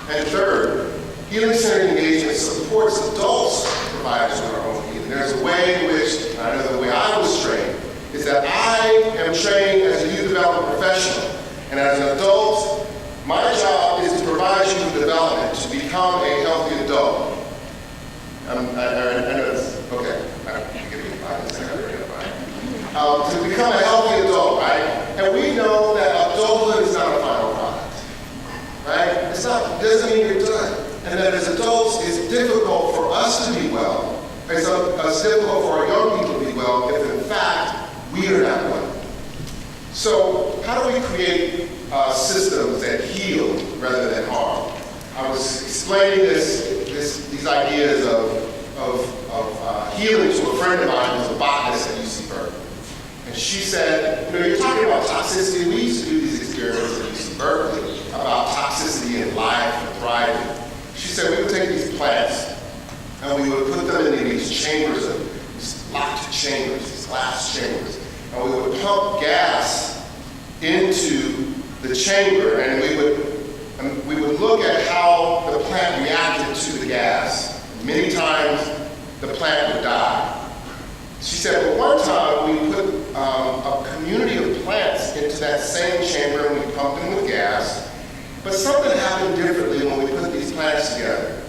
And third, healing-centered engagement supports adults providers with our own healing. There's a way in which, I know the way I was trained, is that I am trained as a youth development professional. And as an adult, my job is to provide you with development to become a healthy adult. I know this, okay. Give me 5 seconds. To become a healthy adult, right? And we know that adulthood is not a final product, right? It doesn't mean you're done. And that as adults, it's difficult for us to be well. It's difficult for our young people to be well if, in fact, we are not well. So how do we create systems that heal rather than harm? I was explaining these ideas of healing to a friend of mine who's a botanist at UC Berkeley. And she said, you're talking about toxicity. We used to do these experiments at UC Berkeley about toxicity in life and thriving. She said we would take these plants and we would put them in these chambers, these locked chambers, these glass chambers, and we would pump gas into the chamber, and we would look at how the plant reacted to the gas. Many times the plant would die. She said, but one time we put a community of plants into that same chamber and we pumped them with gas, but something happened differently when we put these plants together.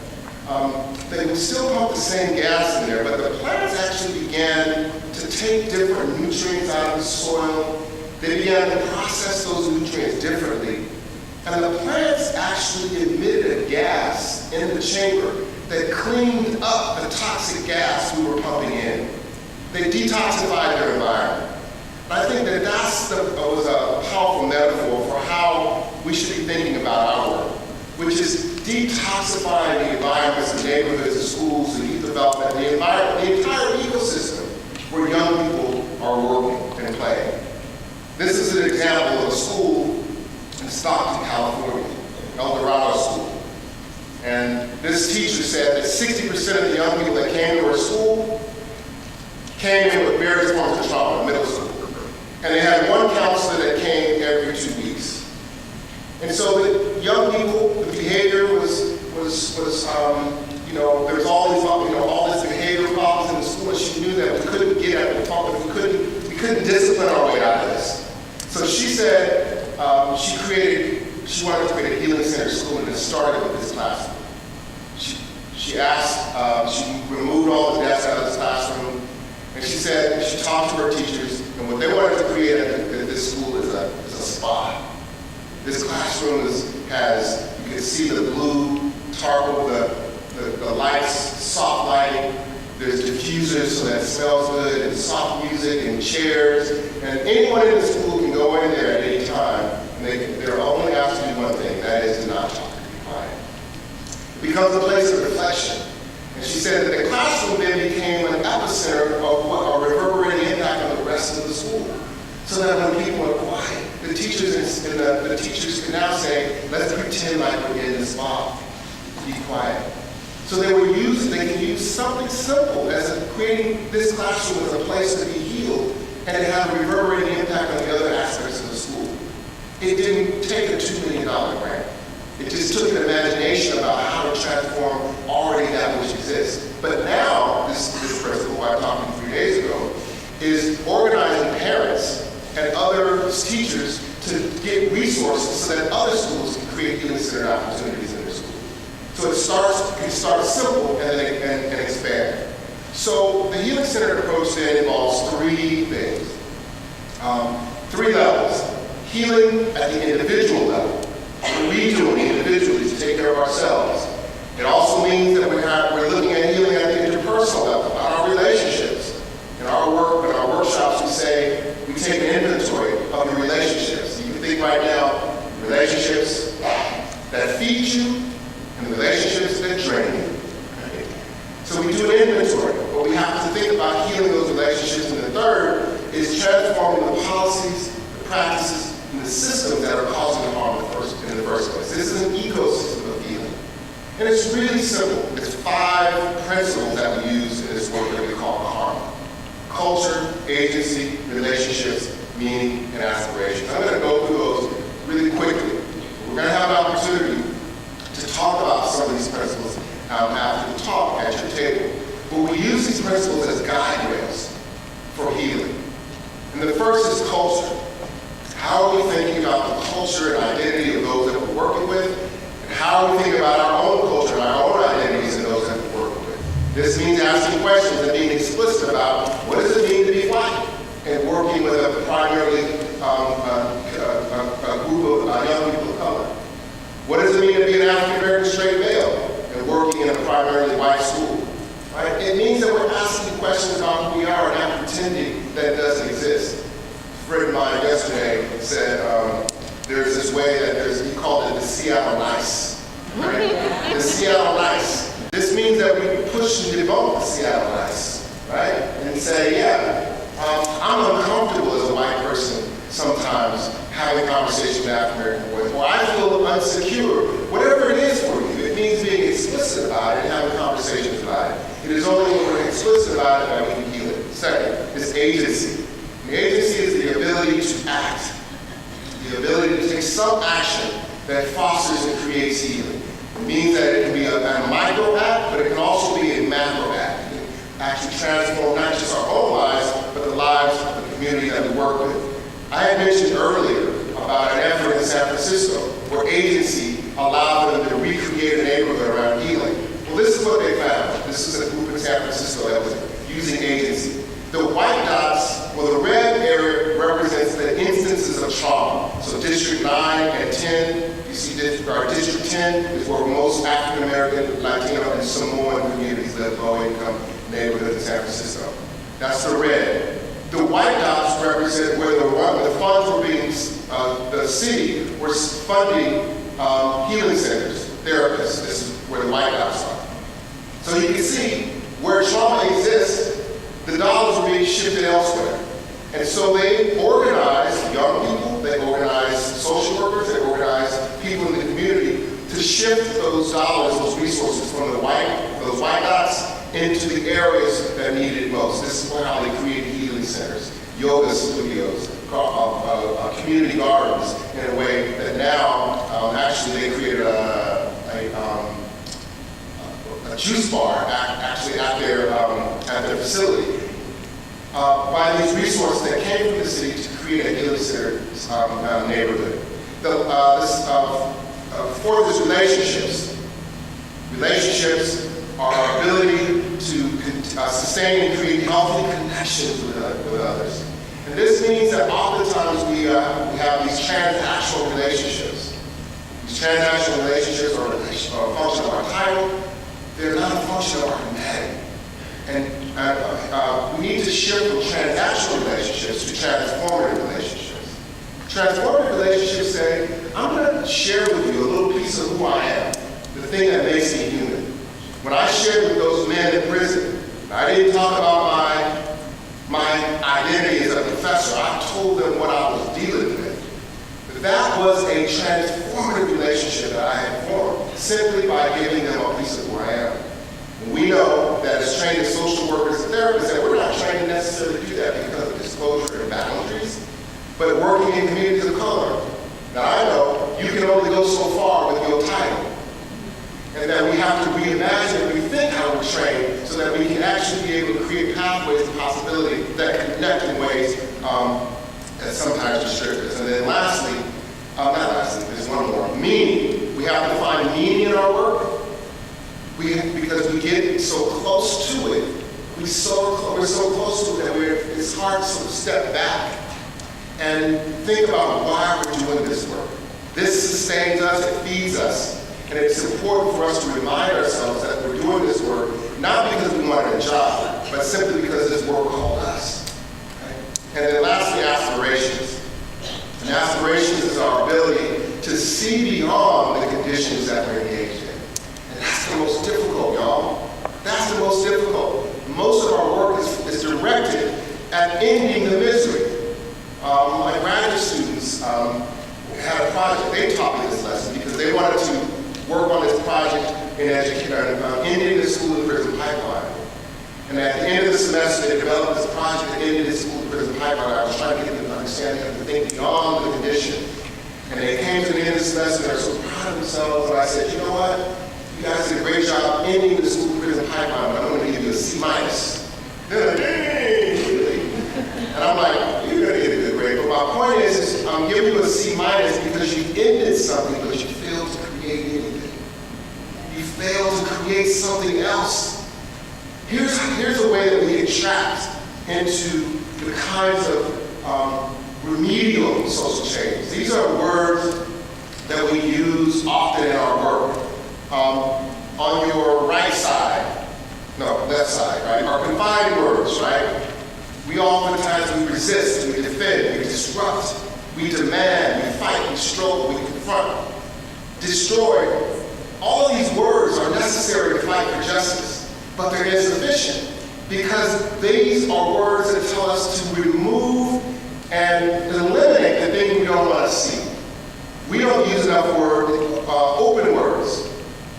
They would still pump the same gas in there, but the plants actually began to take different nutrients out of the soil. They began to process those nutrients differently. And the plants actually emitted a gas in the chamber that cleaned up the toxic gas we were pumping in. They detoxified their environment. And I think that was a powerful metaphor for how we should be thinking about our work, which is detoxifying the environments and neighborhoods and schools and youth development, the entire ecosystem where young people are working and playing. This is an example of a school in Stockton, California, El Dorado School. And this teacher said that 60% of the young people that came to her school came in with various forms of trauma in middle school. And they had one counselor that came every 2 weeks. And so the young people, the behavior was there was all these, all couldn't discipline our way out of this. So she said she wanted to create a healing center school, and it started with this classroom. She asked, she removed all the desks out of this classroom, and she said she talked to her teachers, and what they wanted to create at this school is a spa. This classroom has, you can see the blue tarp, the lights, soft lighting. There's diffusers so that it smells good, and soft music, and chairs. And anyone in the school can go in there at any time, and they're only asked to do one thing, that is to not talk, to be quiet. It becomes a place of reflection. And she said that the classroom then became an epicenter of what a reverberating impact on the rest of the school. So that when people are quiet, the teachers can now say, let's pretend like we're in the spa. Be quiet. So they can use something simple as creating this classroom as a place to be healed, and it had a reverberating impact on the other aspects of the school. It didn't take a $2 million grant. It just took an imagination about how to transform already that which exists. But now, this principal I talked to 3 days ago is organizing parents and other teachers to get resources so that other schools can create healing center opportunities in their school. So it can start simple and expand. So the healing center approach then involves 3 things. 3 levels. Healing at the individual level. What we do individually to take care of ourselves. It also means that we're looking at healing at the interpersonal level, about our relationships. In our work, in our workshops, we say we take an inventory of your relationships. You can think right now, relationships that feed you and the relationships that drain you. Right? So we do an inventory, but we have to think about healing those relationships. And the third is transforming the policies, the practices, and the systems that are causing the harm in the first place. This is an ecosystem of healing. And it's really simple. It's 5 principles that we use in this work that we call karma. Culture, agency, relationships, meaning, and aspirations. I'm going to go through those really quickly. We're going to have an opportunity to talk about some of these principles after the talk at your table. But we use these principles as guide rails for healing. And the first is culture. How are we thinking about the culture and identity of those that we're working with? And how are we thinking about our own culture and our own identities and those that we're working with? This means asking questions and being explicit about what does it mean to be white and working with a primarily a group of young people of color. What does it mean to be an African American straight male and working in a primarily white school? Right? It means that we're asking questions about who we are and not pretending that it doesn't exist. A friend of mine yesterday said there's this way that he called it the Seattle Nice. Right? The Seattle Nice. This means that we push and debunk the Seattle Nice, right? And say, yeah, I'm uncomfortable as a white person sometimes having conversations with African American boys, or I feel unsecure. Whatever it is for you, it means being explicit about it and having conversations about it. It is only when we're explicit about it that we can heal it. Second is agency. And agency is the ability to act, the ability to take some action that fosters and creates healing. It means that it can be a micro act, but it can also be a macro act. It can actually transform not just our own lives, but the lives of the community that we work with. I had mentioned earlier about an effort in San Francisco where agency allowed them to recreate a neighborhood around healing. Well, this is what they found. This is a group in San Francisco that was using agency. The white dots, well, the red area represents the instances of trauma. So District 9 and 10, you see District 10 is where most African American, Latino, and Samoan communities live, low-income neighborhoods in San Francisco. That's the red. The white dots represent where the funds were being, the city was funding healing centers, therapists. This is where the white dots are. So you can see where trauma exists, the dollars are being shifted elsewhere. And so they organize young people, they organize social workers, they organize people in the community to shift those dollars, those resources from those white dots into the areas that need it most. This is how they create healing centers, yoga studios, community gardens, in a way that now, actually they created a juice bar actually at their facility. by these resources that came from the city to create a healing-centered neighborhood. Fourth is relationships. Relationships are our ability to sustain and create healthy connections with others. And this means that oftentimes we have these transactional relationships. These transactional relationships are a function of our title. They're not a function of our humanity. And we need to shift from transactional relationships to transformative relationships. Transformative relationships say, I'm going to share with you a little piece of who I am, the thing that makes me human. When I shared with those men in prison, I didn't talk about my identity as a professor. I told them what I was dealing with. But that was a transformative relationship that I had formed simply by giving them a piece of who I am. And we know that as trained as social workers and therapists, that we're not trained to necessarily do that because of disclosure and boundaries, but working in communities of color. Now I know you can only go so far with your title. And that we have to reimagine and rethink how we're trained so that we can actually be able to create pathways to possibility that connect in ways that sometimes restrict us. And then lastly, there's one more, meaning. We have to find meaning in our work because we get so close to it. We're so close to it that it's hard to sort of step back and think about why we're doing this work. This sustains us, it feeds us. And it's important for us to remind ourselves that we're doing this work not because we wanted a job, but simply because this work called us. Okay? And then lastly, aspirations. And aspirations is our ability to see beyond the conditions that we're engaged in. And that's the most difficult, y'all. That's the most difficult. Most of our work is directed at ending the misery. My graduate students had a project. They taught me this lesson because they wanted to work on this project in ending the school and prison pipeline. And at the end of the semester, they developed this project that ended the school and prison pipeline. I was trying to get them to understand and to think beyond the condition. And they came to the end of the semester and they were so proud of themselves. And I said, you know what? You guys did a great job ending the school and prison pipeline, but I'm going to give you a C-. They're like, hey, really? And I'm like, you're going to get a good grade. But my point is I'm giving you a C- because you ended something, but you failed to create anything. You failed to create something else. Here's a way that we get trapped into the kinds of remedial social change. These are words that we use often in our work. On your left side, right, are confined words, right? We oftentimes resist, we defend, we disrupt, we demand, we fight, we struggle, we confront, destroy. All of these words are necessary to fight for justice, but they're insufficient because these are words that tell us to remove and eliminate the thing we don't want to see. We don't use enough open words.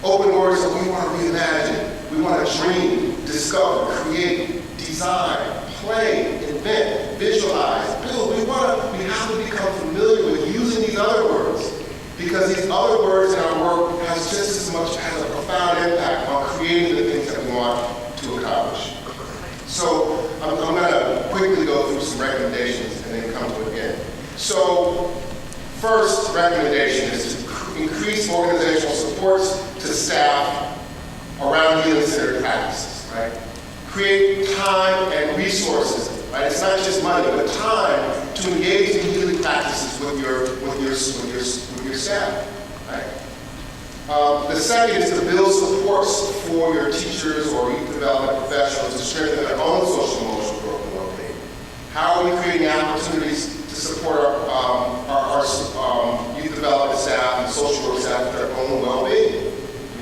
Open words that we want to reimagine, we want to dream, discover, create, design, play, invent, visualize, build. We have to become familiar with using these other words because these other words in our work has just as much, has a profound impact on creating the things that we want to accomplish. So I'm going to quickly go through some recommendations and then come to an end. So first recommendation is to increase organizational supports to staff around healing-centered practices, right? Create time and resources, right? It's not just money, but time to engage in healing practices with your staff, right? The second is to build supports for your teachers or youth development professionals to strengthen their own social emotional growth and well-being. How are we creating opportunities to support our youth development staff and social work staff with their own well-being?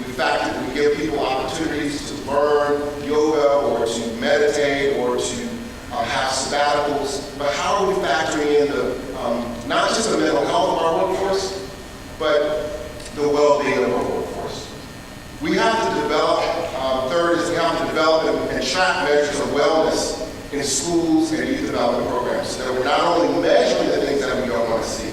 The fact that we give people opportunities to learn yoga or to meditate or to have sabbaticals, but how are we factoring in not just the mental health of our workforce, but the well-being of our workforce? We have to develop, third is we have to develop and track measures of wellness in schools and youth development programs so that we're not only measuring the things that we don't want to see.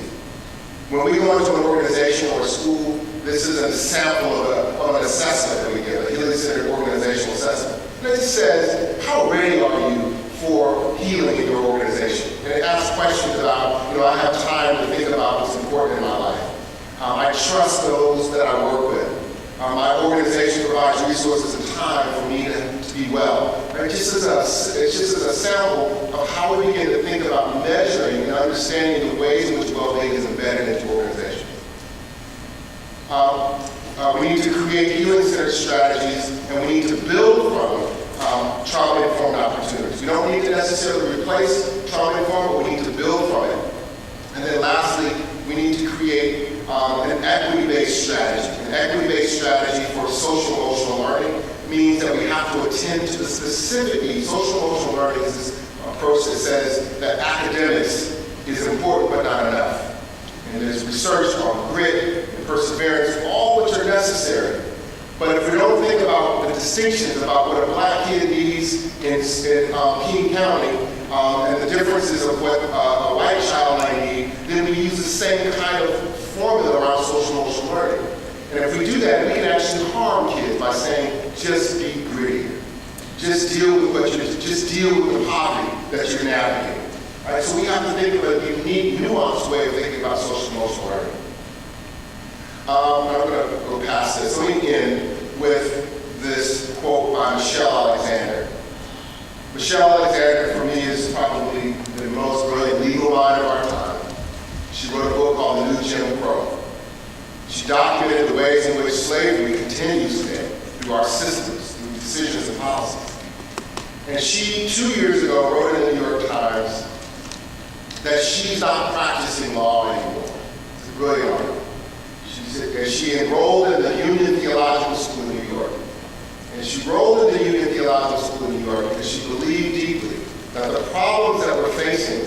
When we go into an organization or a school, this is a sample of an assessment that we give, a healing-centered organizational assessment. And it says, how ready are you for healing in your organization. And it asks questions about, I have time to think about what's important in my life. I trust those that I work with. My organization provides resources and time for me to be well. Right? It's just as a sample of how we begin to think about measuring and understanding the ways in which well-being is embedded into organizations. We need to create healing-centered strategies, and we need to build from trauma-informed opportunities. We don't need to necessarily replace trauma-informed, but we need to build from it. And then lastly, we need to create an equity-based strategy. An equity-based strategy for social-emotional learning means that we have to attend to the specific needs. Social-emotional learning is this approach that says that academics is important but not enough. And there's research on grit and perseverance, all which are necessary. But if we don't think about the distinctions about what a black kid needs in King County and the differences of what a white child might need, then we use the same kind of formula around social-emotional learning. And if we do that, we can actually harm kids by saying, just be grittier. Just deal with the poverty that you're navigating. All right, so we have to think of a unique, nuanced way of thinking about social-emotional learning. I'm going to go past this. Let me end with this quote by Michelle Alexander. Michelle Alexander, for me, is probably the most brilliant legal mind of our time. She wrote a book called The New Jim Crow. She documented the ways in which slavery continues today through our systems, through decisions and policies. And she, 2 years ago, wrote in the New York Times that she's not practicing law anymore. It's a brilliant article. She enrolled in the Union Theological School in New York. And she enrolled in the Union Theological School in New York because she believed deeply that the problems that we're facing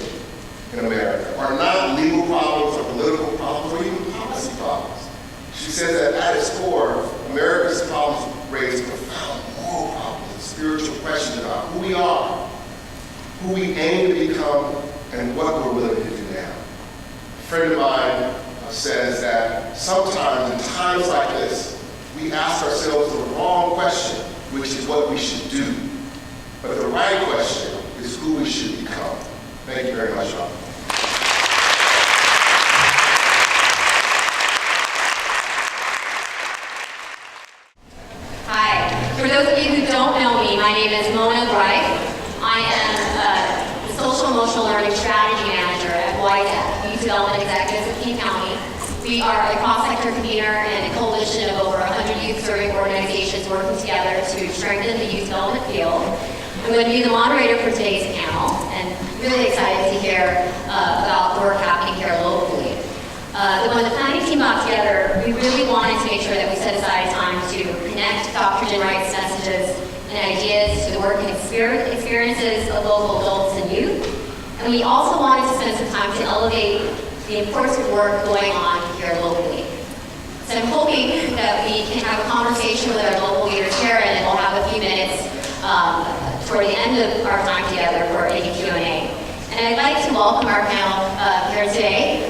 in America are not legal problems or political problems or even policy problems. She says that at its core, America's problems raise profound moral problems and spiritual questions about who we are, who we aim to become, and what we're willing to do now. A friend of mine says that sometimes in times like this, we ask ourselves the wrong question, which is what we should do. But the right question is who we should become. Thank you very much, y'all.
Hi. For those of you who don't know me, my name is Mona Greif. I am the Social Emotional Learning Strategy Manager at YDEC, Youth Development Executives of King County. We are a cross-sector convener and a coalition of over 100 youth-serving organizations working together to strengthen the youth development field. I'm going to be the moderator for today's panel, and really excited to hear about the work happening here locally. When the planning team got together, we really wanted to make sure that we set aside time to connect Dr. Ginwright's messages and ideas to the work and experiences of local adults and youth. And we also wanted to spend some time to elevate the important work going on here locally. So I'm hoping that we can have a conversation with our local leaders here, and then we'll have a few minutes toward the end of our time together for any Q&A. And I'd like to welcome our panel here today.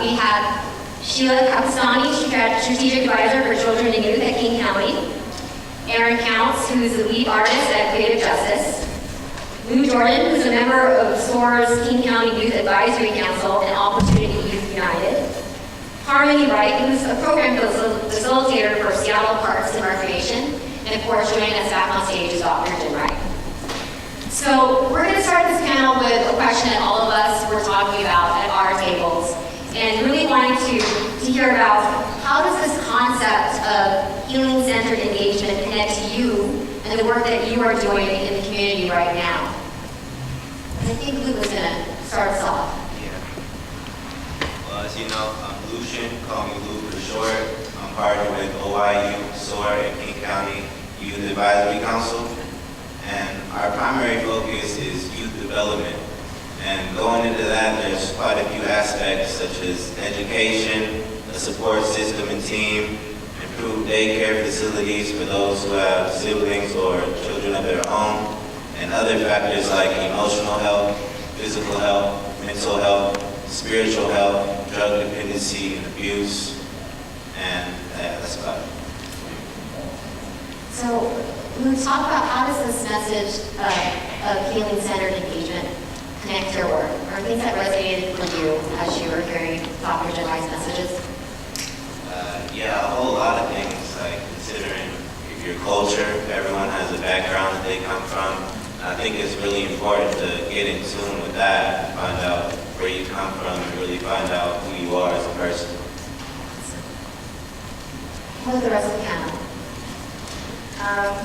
We have Sheila Kapistani, Strategic Advisor for Children and Youth at King County. Aaron Counts, who's the lead artist at Creative Justice. Lou Jordan, who's a member of SOAR's King County Youth Advisory Council and Opportunity Youth United. Harmony Wright, who's a program facilitator for Seattle Parks and Recreation. And of course, joining us back on stage is Dr. Ginwright. So we're going to start this panel with a question that all of us were talking about at our tables, and really wanting to hear about how does this concept of healing-centered engagement connect to you and the work that you are doing in the community right now. I think Lou was going to start us off.
Yeah. Well, as you know, I'm Lucian, call me Lou for short. I'm partnered with OIU, SOAR, and King County Youth Advisory Council. And our primary focus is youth development. And going into that, there's quite a few aspects such as education, a support system and team, improved daycare facilities for those who have siblings or children of their own, and other factors like emotional health, physical health, mental health, spiritual health, drug dependency and abuse, and that's about it.
So, Lou, talk about how does this message of of healing-centered engagement connect to your work? Are things that resonated with you as you were hearing Dr. Ginwright's messages?
Yeah, a whole lot of things, like considering if your culture, everyone has a background that they come from. I think it's really important to get in tune with that, find out where you come from, and really find out who you are as a person.
What are the rest of the panel?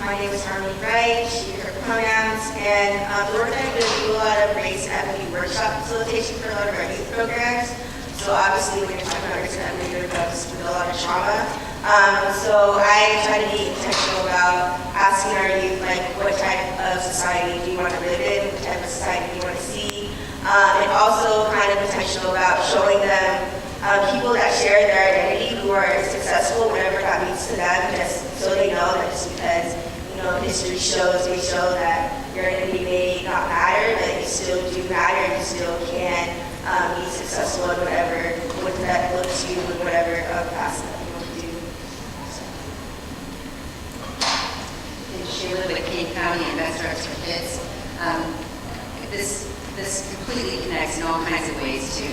My name is Shawn Ginwright, she, her pronouns, and the work that I do a lot of race and equity workshop facilitation for a lot of our youth programs. So obviously when you're talking about race and equity, you're about with a lot of trauma. So I try to be intentional about asking our youth, like, what type of society do you want to live in, what type of society do you want to see, and also kind of intentional about showing them people that share their identity who are successful, whatever that means to them, just so they know that just because, you know, history shows, they show that your identity may not matter, but you still do matter, you still can be successful in whatever that looks to you in whatever facet that you want to do.
She lived with King County and Best Starts for Kids. This completely connects in all kinds of ways to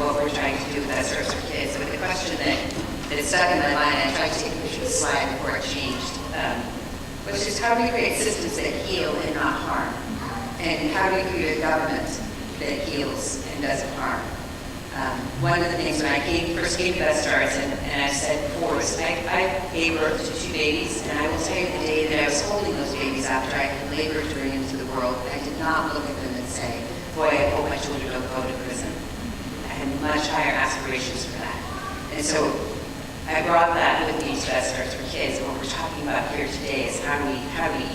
what we're trying to do with Best Starts for Kids. But the question that stuck in my mind, I tried to take a picture of the slide before it changed, was just how do we create systems that heal and not harm? And how do we create a government that heals and doesn't harm? One of the things when I first came to Best Starts, and I said before, is I gave birth to 2 babies, and I will tell you the day that I was holding those babies after I had labored to bring them into the world, I did not look at them and say, boy, I hope my children don't go to prison. I had much higher aspirations for that. And so I brought that with me to Best Starts for Kids, and what we're talking about here today is how do we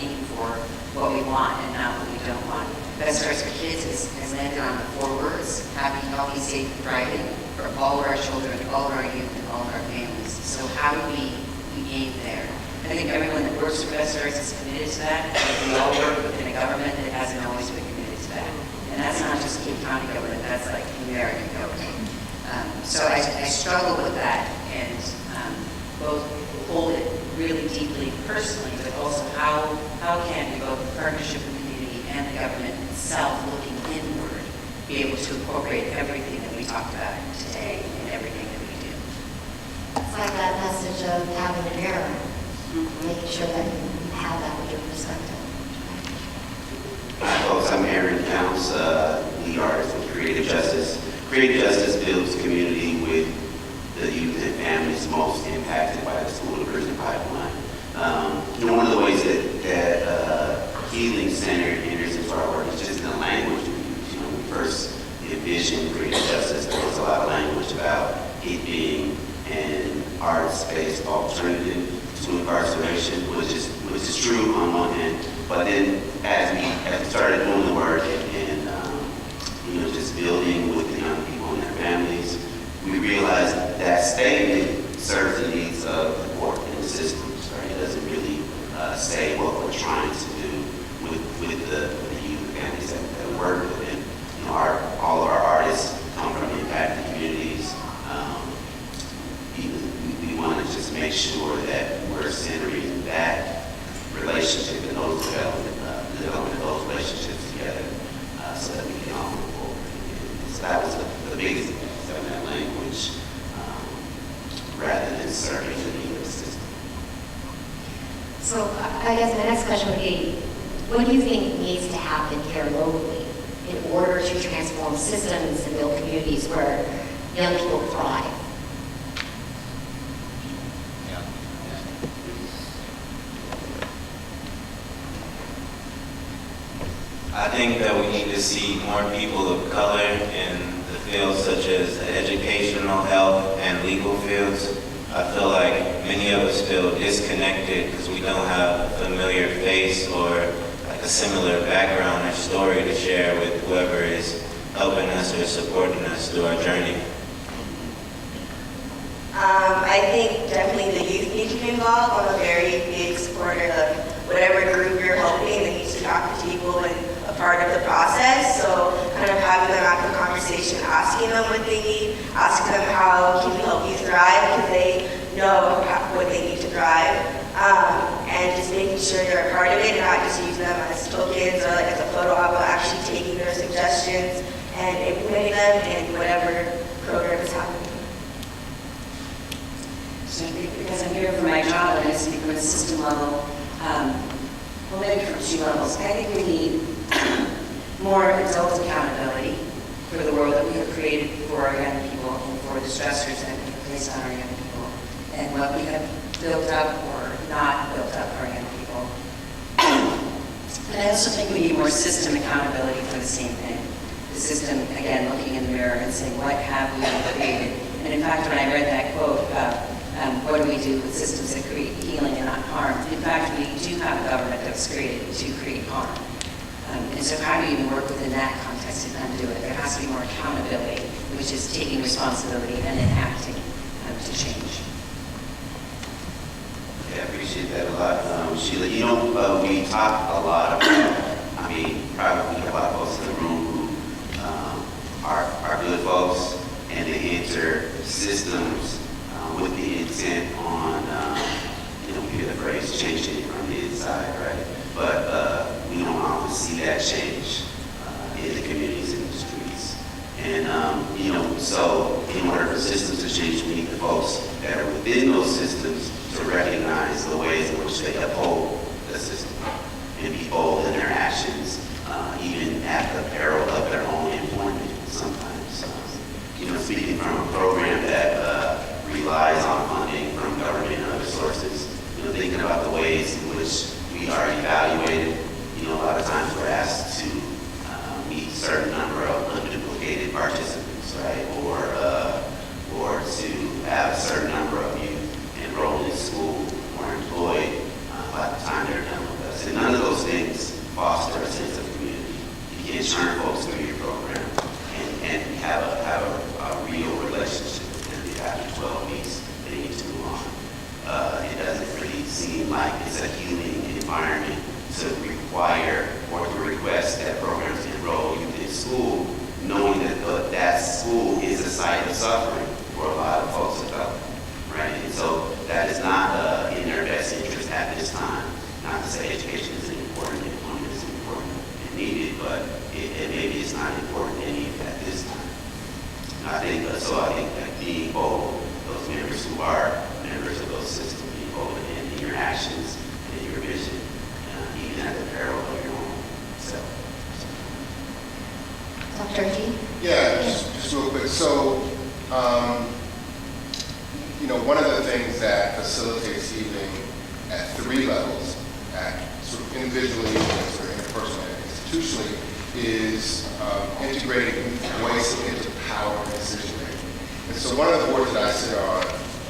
aim for what we want and not what we don't want. Best Starts for Kids has landed on the 4 words: happy, healthy, safe, and thriving for all of our children, all of our youth, and all of our families. So how do we aim there? I think everyone that works for Best Starts is committed to that. We all work within a government that hasn't always been committed to that. And that's not just King County government, that's like American government. So I struggle with that and both hold it really deeply personally, but also how can we both the partnership with the community and the government itself looking inward be able to incorporate everything that we talked about today in everything that we do.
It's like that message of having a mirror, making sure that you have that with your perspective.
Hi folks, I'm Aaron Counts, lead artist with Creative Justice. Creative Justice builds community with the youth and families most impacted by the school to prison pipeline. One of the ways that healing-centered enters into our work is just in the language we use. When we first envisioned Creative Justice, there was a lot of language about it being an arts-based alternative to incarceration, which is true on one hand. But then, as we started doing the work and just building with the young people and their families, we realized that statement serves the needs of the court and the systems. Right? It doesn't really say what we're trying to do with the youth and families that we work with. And all of our artists come from impacted communities. We want to just make sure that we're centering that relationship and those development of those relationships together so that we can all move forward. And so that was the biggest thing, of that language, rather than serving the need of the system.
So I guess my next question would be, what do you think needs to happen here locally in order to transform systems and build communities where young people thrive?
I think that we need to see more people of color in the fields such as the educational, health, and legal fields. I feel like many of us feel disconnected because we don't have a familiar face or like a similar background or story to share with whoever is helping us or supporting us through our journey.
I think definitely the youth need to be involved. I'm a very big supporter of whatever group you're helping. They need to talk to people and a part of the process. So kind of having them have the conversation, asking them what they need, asking them how can we help you thrive because they know what they need to thrive. And just making sure they're a part of it and not just use them as tokens or like as a photo
think we need more adult accountability for the world that we have created for our young people and for the stressors that we have placed on our young people and what we have built up or not built up for our young people. And I also think we need more system accountability for the same thing. The system, again, looking in the mirror and saying, what have we created? And in fact, when I read that quote about what do we do with systems that create healing and not harm, in fact, we do have a government that was created to create harm. And so how do you even work within that context and undo it? There has to be more accountability, which is taking responsibility and then acting to change.
Yeah, I appreciate that a lot. Sheila, you know, we talk a lot about, probably we have a lot of folks in the room who are good folks, and they enter systems with the intent on, we hear the phrase, changing it from the inside, right? But we don't often see that change in the communities and the streets. And, so in order for systems to change, we need the folks that are within those systems to recognize the ways in which they uphold the system and be bold in their actions, even at the peril of their own employment sometimes. Speaking from a program that relies on funding from government and other sources, thinking about the ways in which we are evaluated, a lot of times we're asked to meet a certain number of unduplicated participants, right? Or to have a certain number of youth enrolled in school or employed by the time they're done with us. And none of those things foster a sense of community. You can't turn folks through your program and have a real relationship with them after 12 weeks. They need to move on. It doesn't really seem like it's a healing environment to require or to request that programs enroll youth in school, knowing that that school is a site of suffering for a lot of folks of color, right? And so that is not in their best interest at this time. Not to say education isn't important, employment is important and needed, but maybe it's not important at this time. I think that being bold, those members who are members of those systems, being bold in your actions and your vision, even at the peril of your own self.
Dr. G?
Yeah, just real quick. So, one of the things that facilitates healing at 3 levels, at sort of individually, sort of interpersonally, and institutionally, is integrating voice into power and decision making. And so one of the boards that I sit on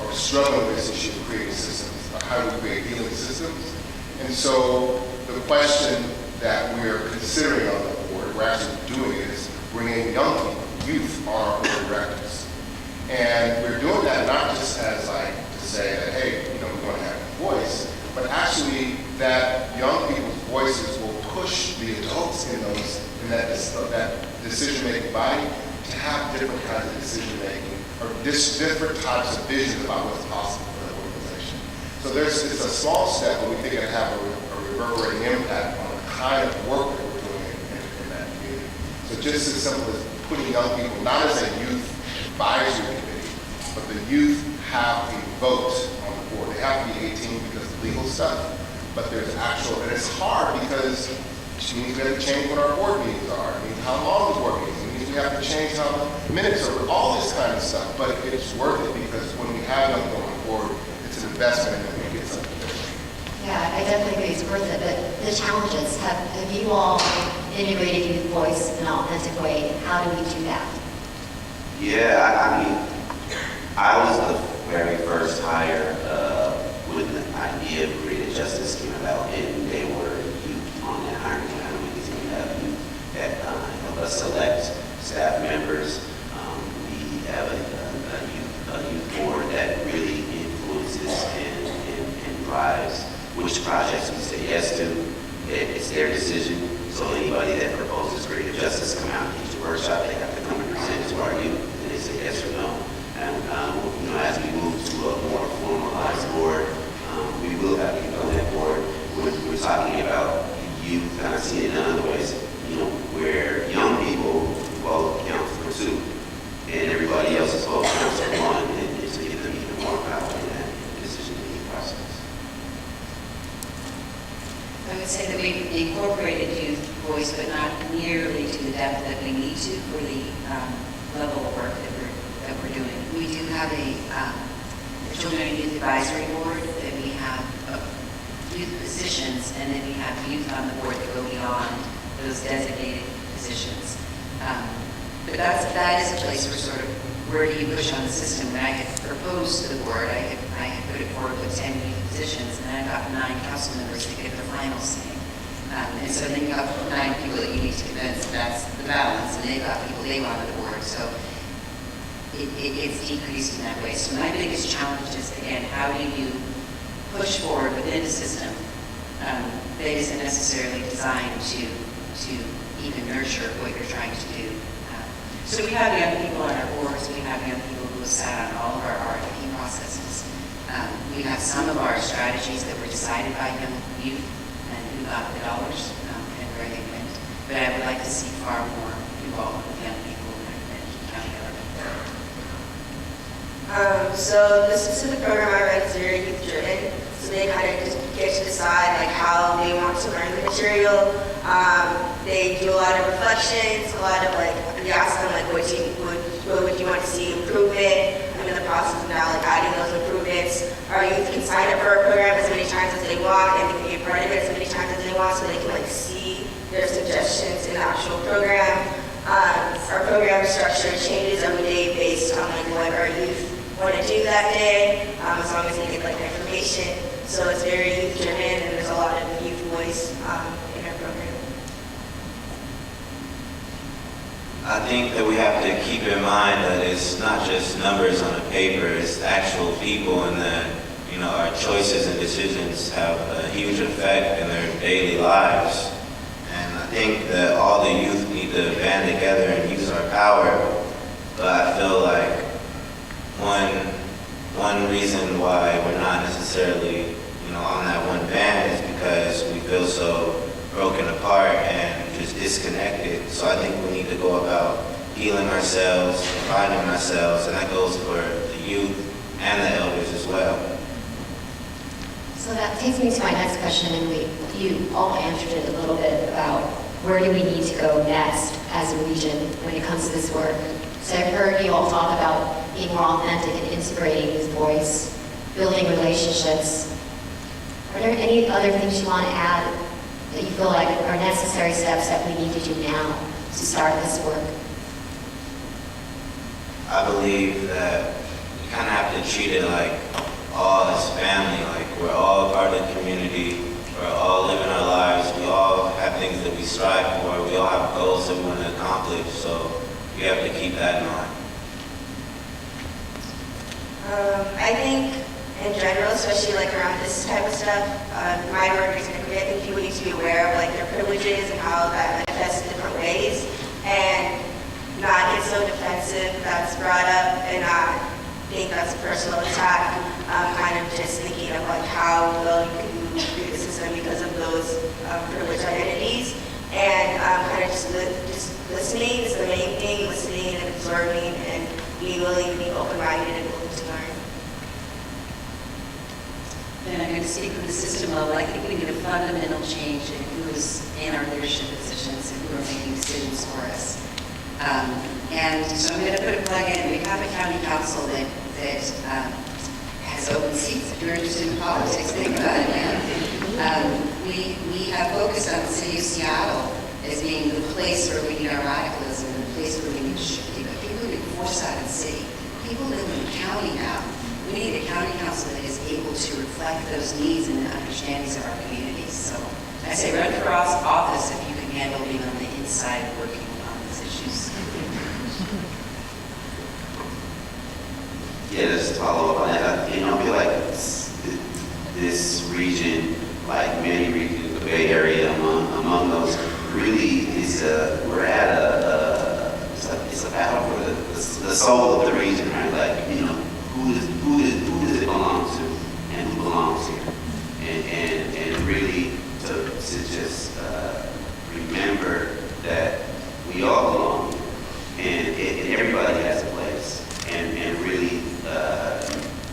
are struggling with this issue of creating systems, how do we create healing systems? And so the question that we're considering on the board, we're actually doing it, is bringing young people, youth, on our board of directors. And we're doing that not just as to say that, hey, we want to have a voice, but actually that young people's voices will push the adults in that decision-making body to have different kinds of decision-making or different types of visions about what's possible for the organization. So it's a small step, but we think it will have a reverberating impact on the kind of work that we're doing in that community. So just as simple as putting young people, not as a youth advisory committee, but the youth have a vote on the board. They have to be 18 because of legal stuff, but there's actual, and it's hard because it means we have to change what our board meetings are. It means how long the board meetings are. It means we have to change how the minutes are, all this kind of stuff. But it's worth it because when we have them going forward, it's an investment and then we get something different.
Yeah, I definitely agree it's worth it, but the challenges, have you all integrated youth voice in an authentic way? How do we do that?
Yeah, I was the very first hire when the idea of creative justice came about, and they were youth on that hiring panel because we have youth that help us select staff members. We have a youth board that really influences and drives which projects we say yes to. It's their decision. So anybody that proposes creative justice come out and teach a workshop, they have to come and present to our youth, and they say yes or no. And as we move to a more formalized board, we will have youth on that board. We're talking about youth, and I've seen it in other ways, where young people vote counts for 2, and everybody else's vote counts for 1, and to give them even more power in that decision-making process.
I would say say that we've incorporated youth voice, but not nearly to the depth that we need to for the level of work that we're doing. We do have a Children and Youth Advisory Board, that we have youth positions, and then we have youth on the board that go beyond those designated positions. But that is a place where sort of, where do you push on the system? When I had proposed to the board, I had put it forward with 10 youth positions, and then I got 9 council members to get the final say. And so then you have 9 people that you need to convince that's the balance, and they've got people they want on the board. So it's decreased in that way. So my biggest challenge is, again, how do you push forward within a system that isn't necessarily designed to even nurture what you're trying to do. So we have young people on our boards. We have young people who have sat on all of our RFP processes. We have some of our strategies that were decided by young youth and who got the dollars and where they went. But I would like to see far more involvement with young people and county government.
So the specific program I run is very youth driven. So they kind of just get to decide like how they want to learn the material. They do a lot of reflections, a lot of like, we ask them like, what would you want to see improvement? I'm in the process of now like adding those improvements. Our youth can sign up for our program as many times as they want, and they can be a part of it as many times as they want, so they can like see their suggestions in the actual program. Our program structure changes every day based on like what our youth want to do that day, as long as they get like the information. So it's very youth driven, and there's a lot of youth voice in our program.
I think that we have to keep in mind that it's not just numbers on a paper, it's actual people, and that, you know, our choices and decisions have a huge effect in their daily lives. And I think that all the youth need to band together and use our power. But I feel like one reason why we're not necessarily, you know, on that one band is because we feel so broken apart and just disconnected. So I think we need to go about healing ourselves, finding ourselves, and that goes for the youth and the elders as well.
So that takes me to my next question, and you all answered it a little bit about where do we need to go next as a region when it comes to this work. So I've heard you all talk about being more authentic and integrating youth voice, building relationships. Are there any other things you want to add that you feel like are necessary steps that we need to do now to start this work?
I believe that we kind of have to treat it like all as family, like we're all part of the community, we're all living our lives, we all have things that we strive for, we all have goals that we want to accomplish, so we have to keep that in mind.
I think in general, especially like around this type of stuff, my work is going to be, I think people need to be aware of like their privileges and how that manifests in different ways, and not get so defensive that's brought up, and not think that's a personal attack. Kind of just thinking of like how well you can move through the system because of those privileged identities, and kind of just listening is the main thing, listening and absorbing, and being willing to be open-minded and willing to learn.
And I'm going to speak from the system level. I think we need a fundamental change in who is in our leadership positions and who are making decisions for us. And so I'm going to put a plug in. We have a county council that has open seats. If you're interested in politics, think about it, man. We have focused on the city of Seattle as being the place where we need our radicalism and the place where we need to shift people. People who force out of the city. People live in the county now. We need a county council that is able to reflect those needs and understandings of our communities. So I say run for office if you can handle being on the inside working on these issues.
Yeah, just to follow up on that, I feel like this region, like many regions of the Bay Area, among those, really is we're at it's a battle for the soul of the region, right? Like, you know, who does it belong to, and who belongs here, and really to just remember that we all belong, and everybody has a place, and really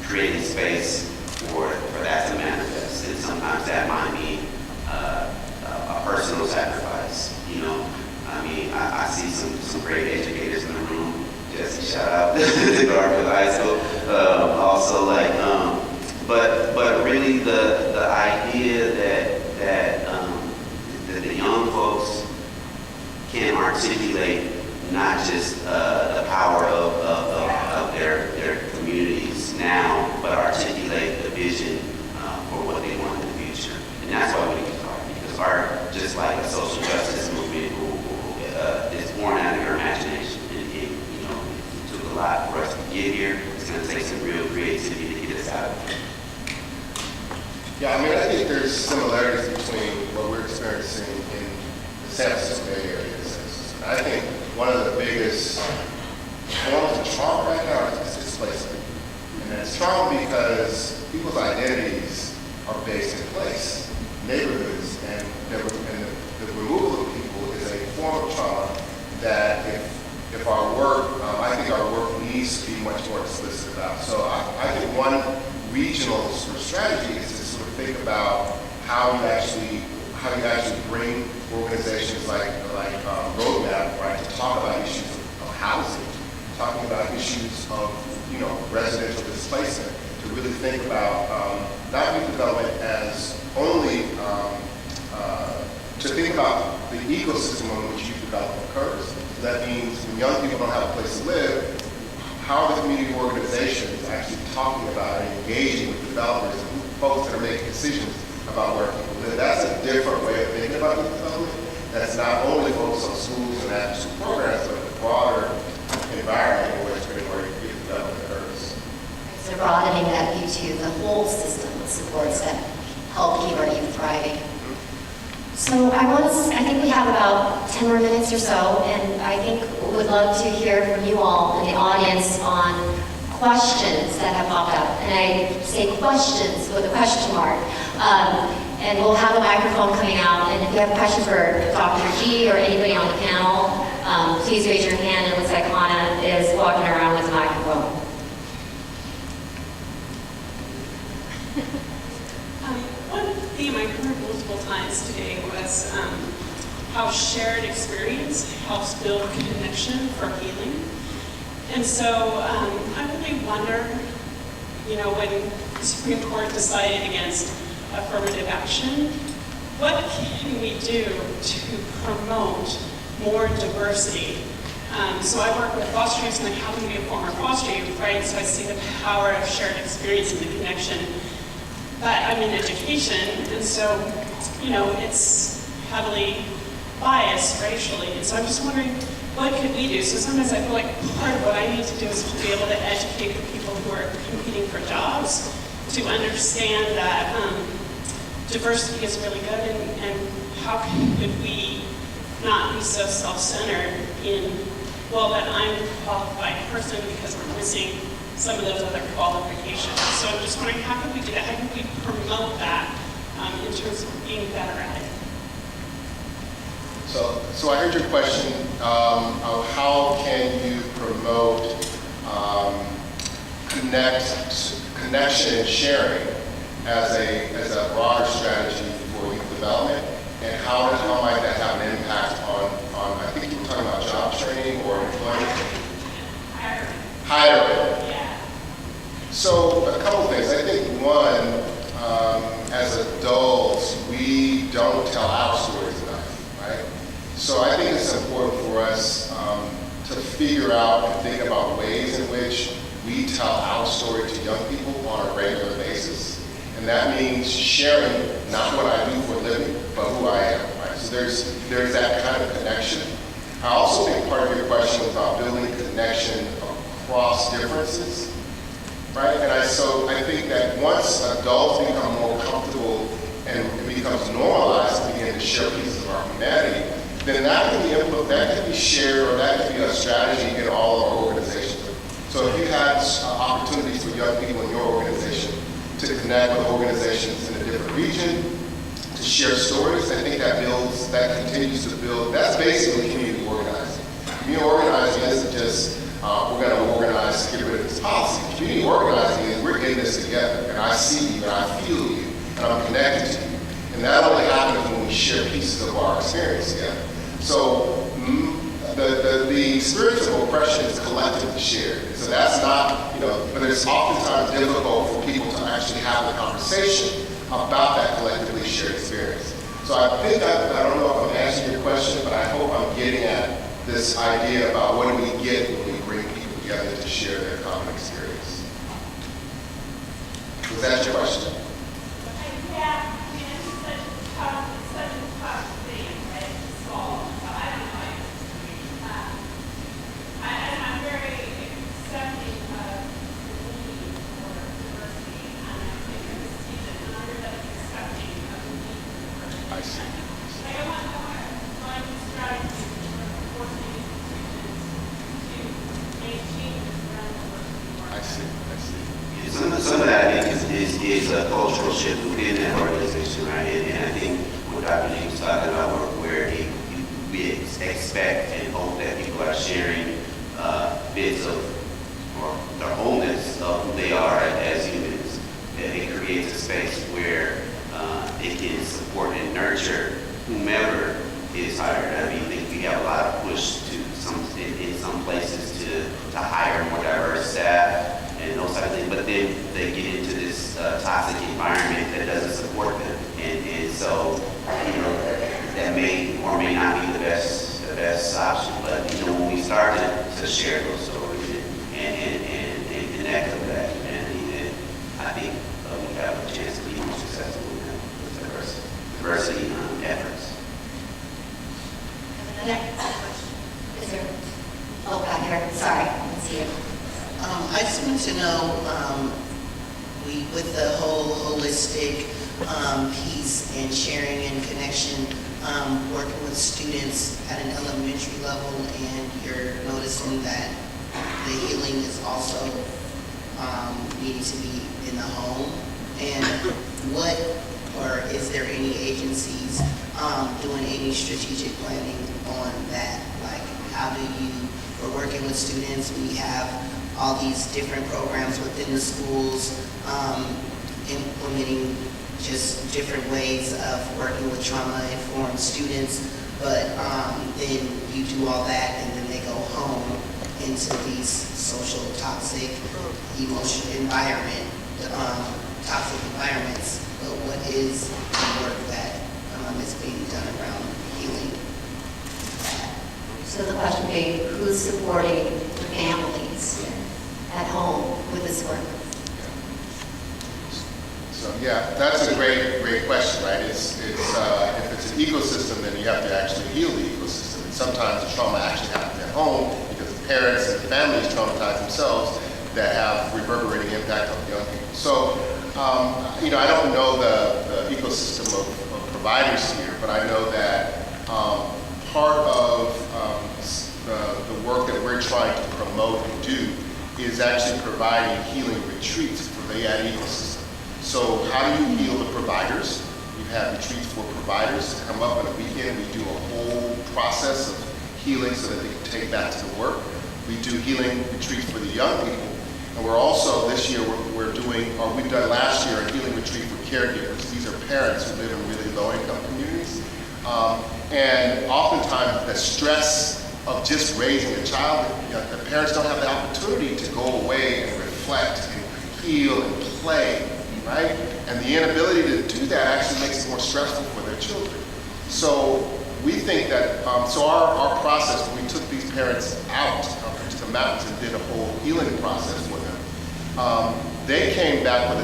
creating space for that to manifest. And sometimes that might mean great educators in the room. Jesse, shout out to Garfield High School. Also, like, but really the idea that the young folks can articulate not just the power of their communities now, but articulate the vision for what they want in the future. And that's why we use art, because art, just like a social justice movement, is born out of your imagination. And it took a lot for us to get here. It's going to take some real creativity to get us out of it.
Yeah, I mean, I think there's similarities between what we're experiencing in the San Francisco Bay Area. I think one of the biggest forms of trauma right now is displacement. And it's trauma because people's identities are based in place, neighborhoods, and the removal of people is a form of trauma that if our work, I think our work needs to be much more explicit about. So I think one regional sort of strategy is to sort of think about how you actually bring organizations like Roadmap, right, to talk about issues of housing, talking about issues of residential displacement, to really think about not youth development as only to think about the ecosystem on which youth development occurs. So that means when young people don't have a place to live, how are the community organizations actually talking about and engaging with developers and folks that are making decisions about where people live? That's a different way of thinking about youth development. That's not only focused on schools and after-school programs, but the broader environment in which youth development occurs.
So broadening that view to the whole system of supports that help keep our youth thriving. So I think we have about 10 more minutes or so, and I think we would love to hear from you all in the audience on questions that have popped up. And I say questions with a question mark. And we'll have a microphone coming out, and if you have questions for Dr. G or anybody on the panel, please raise your hand. It looks like Hannah is walking around with a microphone.
One theme I heard multiple times today was how shared experience helps build connection for healing. And so I really wonder, when the Supreme Court decided against affirmative action, what can we do to promote more diversity? So I work with foster youth, and I happen to be a former foster youth, right? So I see the power of shared experience and the connection. But I'm in education, and so, it's heavily biased racially. And so I'm just wondering, what could we do? So sometimes I feel like part of what I need to do is to be able to educate the people who are competing for jobs to understand that diversity is really good, and how could we not be so self-centered in, well, that I'm a qualified person because we're missing some of those other qualifications. So I'm just wondering, how can we do that? How can we promote that in terms of being better at it?
So I heard your question of how can you promote connection and sharing as a broader strategy for youth development, and how might that have an impact on I think you were talking about job training or employment? Hiring.
Yeah.
So a couple things. I think one, as adults, we don't tell our stories enough, right? So I think it's important for us to figure out and think about ways in which we tell our story to young people on a regular basis. And that means sharing not what I do for a living, but who I am, right? So there's that kind of connection. I also think part of your question was about building connection across differences, right? And I think that once adults become more comfortable and it becomes normalized to begin to share pieces of our humanity, then that can be shared, or that can be a strategy in all of our organizations. So if you have opportunities for young people in your organization to connect with organizations in a different region, to share stories, I think that continues to build. That's basically community organizing. Community organizing isn't just we're going to organize to get rid of this policy. Community organizing is we're in this together, and I see you, and I feel you, and I'm connected to you. And that only happens when we share pieces of our experience together. So the experience of oppression is collectively shared. So that's not, but it's oftentimes difficult for people to actually have the conversation about that collectively shared experience. So I think I don't know if I'm answering your question, but I hope I'm getting at this idea about what do we get when we bring people together to share their common experience. Was that your question?
Yeah, it's such a tough thing, right, to solve. So I don't know. I'm very accepting of the need for diversity, and I think this season, and I'm really accepting of the need for diversity.
I see.
Like I want to find strategies for forcing institutions to make changes around diversity.
I see.
Some of that, I think, is a cultural shift within that organization, right? And I think what Dr. Lee was talking about, where we expect and hope that people are sharing bits of, or their wholeness of who they are as humans. That it creates a space where they can support and nurture whomever is hired. I mean, I think we have a lot of push to in some places to hire more diverse staff and those type of things, but then they get into this toxic environment that doesn't support them, and so that may or may not be the best option. But when we start to share those stories and connect with that humanity, then I think we have a chance to be more successful with diversity efforts.
Another question? Is there? Oh, back here. Sorry, I didn't see you.
I just want to know, with the whole holistic piece and sharing and connection, working with students at an elementary level, and you're noticing that the healing is also needing to be in the home. And or is there any agencies doing any strategic planning on that? Like, how do we're working with students, we have all these different programs within the schools, implementing just different ways of working with trauma-informed students, but then you do all that and then they go home into these social toxic emotional environment, toxic environments. But what is the work that is being done around healing that?
So the question being, who's supporting the families at home with this work?
So yeah, that's a great question, right? It's if it's an ecosystem, then you have to actually heal the ecosystem. And sometimes the trauma actually happens at home because the parents and the families traumatize themselves, that have reverberating impact on the young people. So I don't know the ecosystem of providers here, but I know that part of the work that we're trying to promote and do is actually providing healing retreats for the ecosystem. So how do you heal the providers? We've had retreats for providers to come up on a weekend. We do a whole process of healing so that they can take that to the work. We do healing retreats for the young people. And we're also, this year, we're doing, or we've done last year, a healing retreat for caregivers. These are parents who live in really low-income communities. And oftentimes the stress of just raising a child, the parents don't have the opportunity to go away and reflect and heal and play, right? And the inability to do that actually makes it more stressful for their children. So we think that, so our process, when we took these parents out to the mountains and did a whole healing process for them, they came back with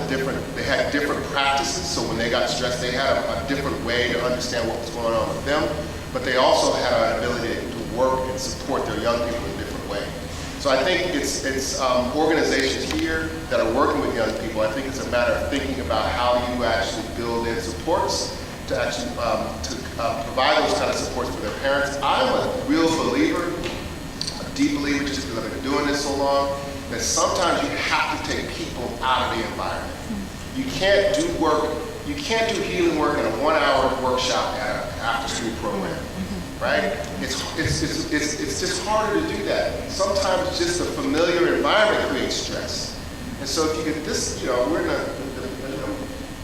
they had different practices. So when they got stressed, they had a different way to understand what was going on with them, but they also had an ability to work and support their young people in a different way. So I think it's organizations here that are working with young people. I think it's a matter of thinking about how you actually build in supports to actually provide those kind of supports for their parents. I'm a real believer, a deep believer, just because I've been doing this so long, that sometimes you have to take people out of the environment. You can't do work, you can't do healing work in a 1-hour workshop at an after-school program, right? It's just harder to do that. Sometimes just a familiar environment creates stress. And so if you could, we're in a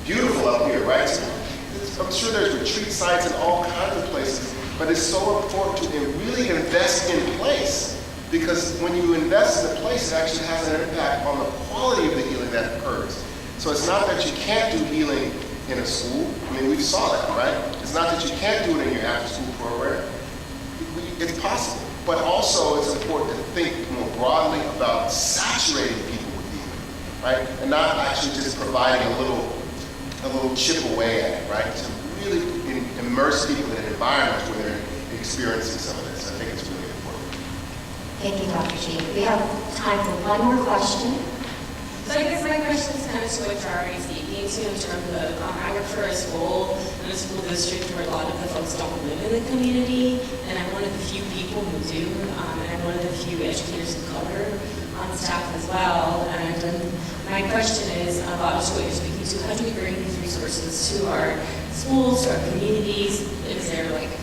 beautiful up here, right? So I'm sure there's retreat sites in all kinds of places, but it's so important to really invest in place. Because when you invest in a place, it actually has an impact on the quality of the healing that occurs. So it's not that you can't do healing in a school. I mean, we saw that, right? It's not that you can't do it in your after-school program. It's possible. But also, it's important to think more broadly about saturating people with healing, right? And not actually just providing a little chip away at it, right? To really immerse people in an environment where they're experiencing some of this. I think it's really important.
Thank you, Dr. G. We have time for one more question.
So I guess my question is kind of to what you're already speaking to in terms of, I work for a school in a school district where a lot of the folks don't live in the community, and I'm one of the few people who do, and I'm one of the few educators of color on staff as well. And my question is about what you're speaking to. How do we bring these resources to our schools, to our communities? Is there like a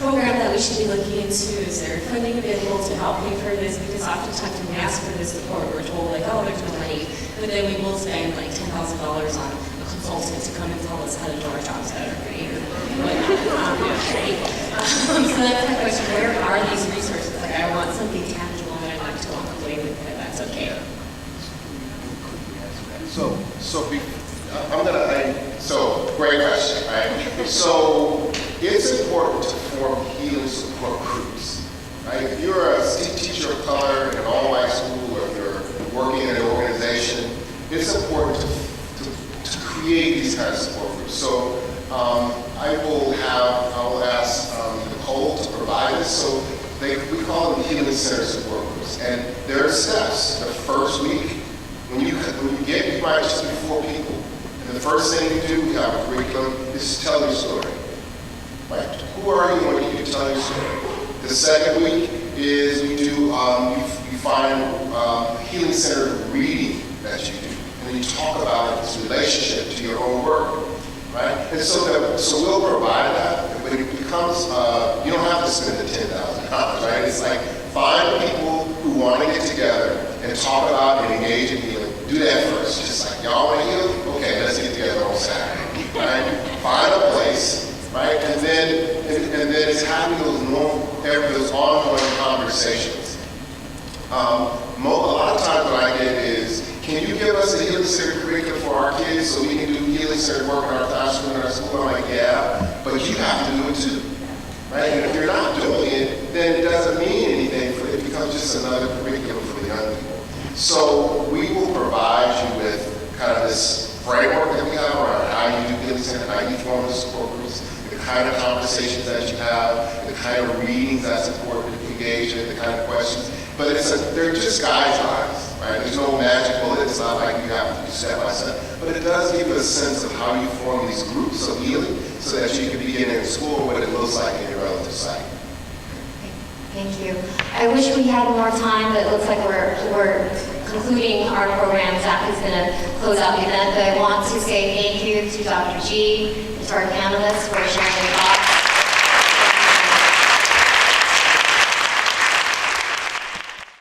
program that we should be looking into? Is there funding available to help pay for this? Because oftentimes when we ask for this support, we're told like, oh, there's no money. But then we will spend like $10,000 on a consultant to come and tell us how to do our jobs better, right? So that's my question. Where are these resources? Like, I want something tangible that I'd like to walk away with, but that's okay.
Great question, right? So it's important to form healing support groups, right? If you're a teacher of color in an all-white school, or if you're working in an organization, it's important to create these kinds of support groups. So I will ask Nicole to provide this. So we call them healing center support groups, and there are steps. The first week, when you might just be 4 people. And the first thing you do, we have a curriculum, is to tell your story. Right? Who are you? What do you do? Tell your story. The second week is we do, you find healing center reading that you do. And then you talk about its relationship to your own work. Right? And so we'll provide that, but it becomes, you don't have to spend the $10,000, right? It's like, find people who want to get together and talk about and engage in healing. Do that first. Just like, y'all want to heal? Okay, let's get together on Saturday, right? Find a place, right? And then it's having those ongoing conversations. A lot of times what I get is, can you give us a healing center curriculum for our kids so we can do healing center work in our classroom and our school? I'm like, yeah, but you have to do it too, right? And if you're not doing it, then it doesn't mean anything. It becomes just another curriculum for the young people. So we will provide you with kind of this framework that we have around how you do healing center, how you form the support groups, the kind of conversations that you have, the kind of readings that's important to engage in, the kind of questions. But they're just guidelines, right? There's no magic bullet. It's not like you have to do step by step. But it does give you a sense of how you form these groups of healing so that you can begin to explore what it looks like in your relative site.
Thank you. I wish we had more time, but it looks like we're concluding our program. Zach is going to close out the event, but I want to say thank you to Dr. G and to our panelists for sharing their thoughts.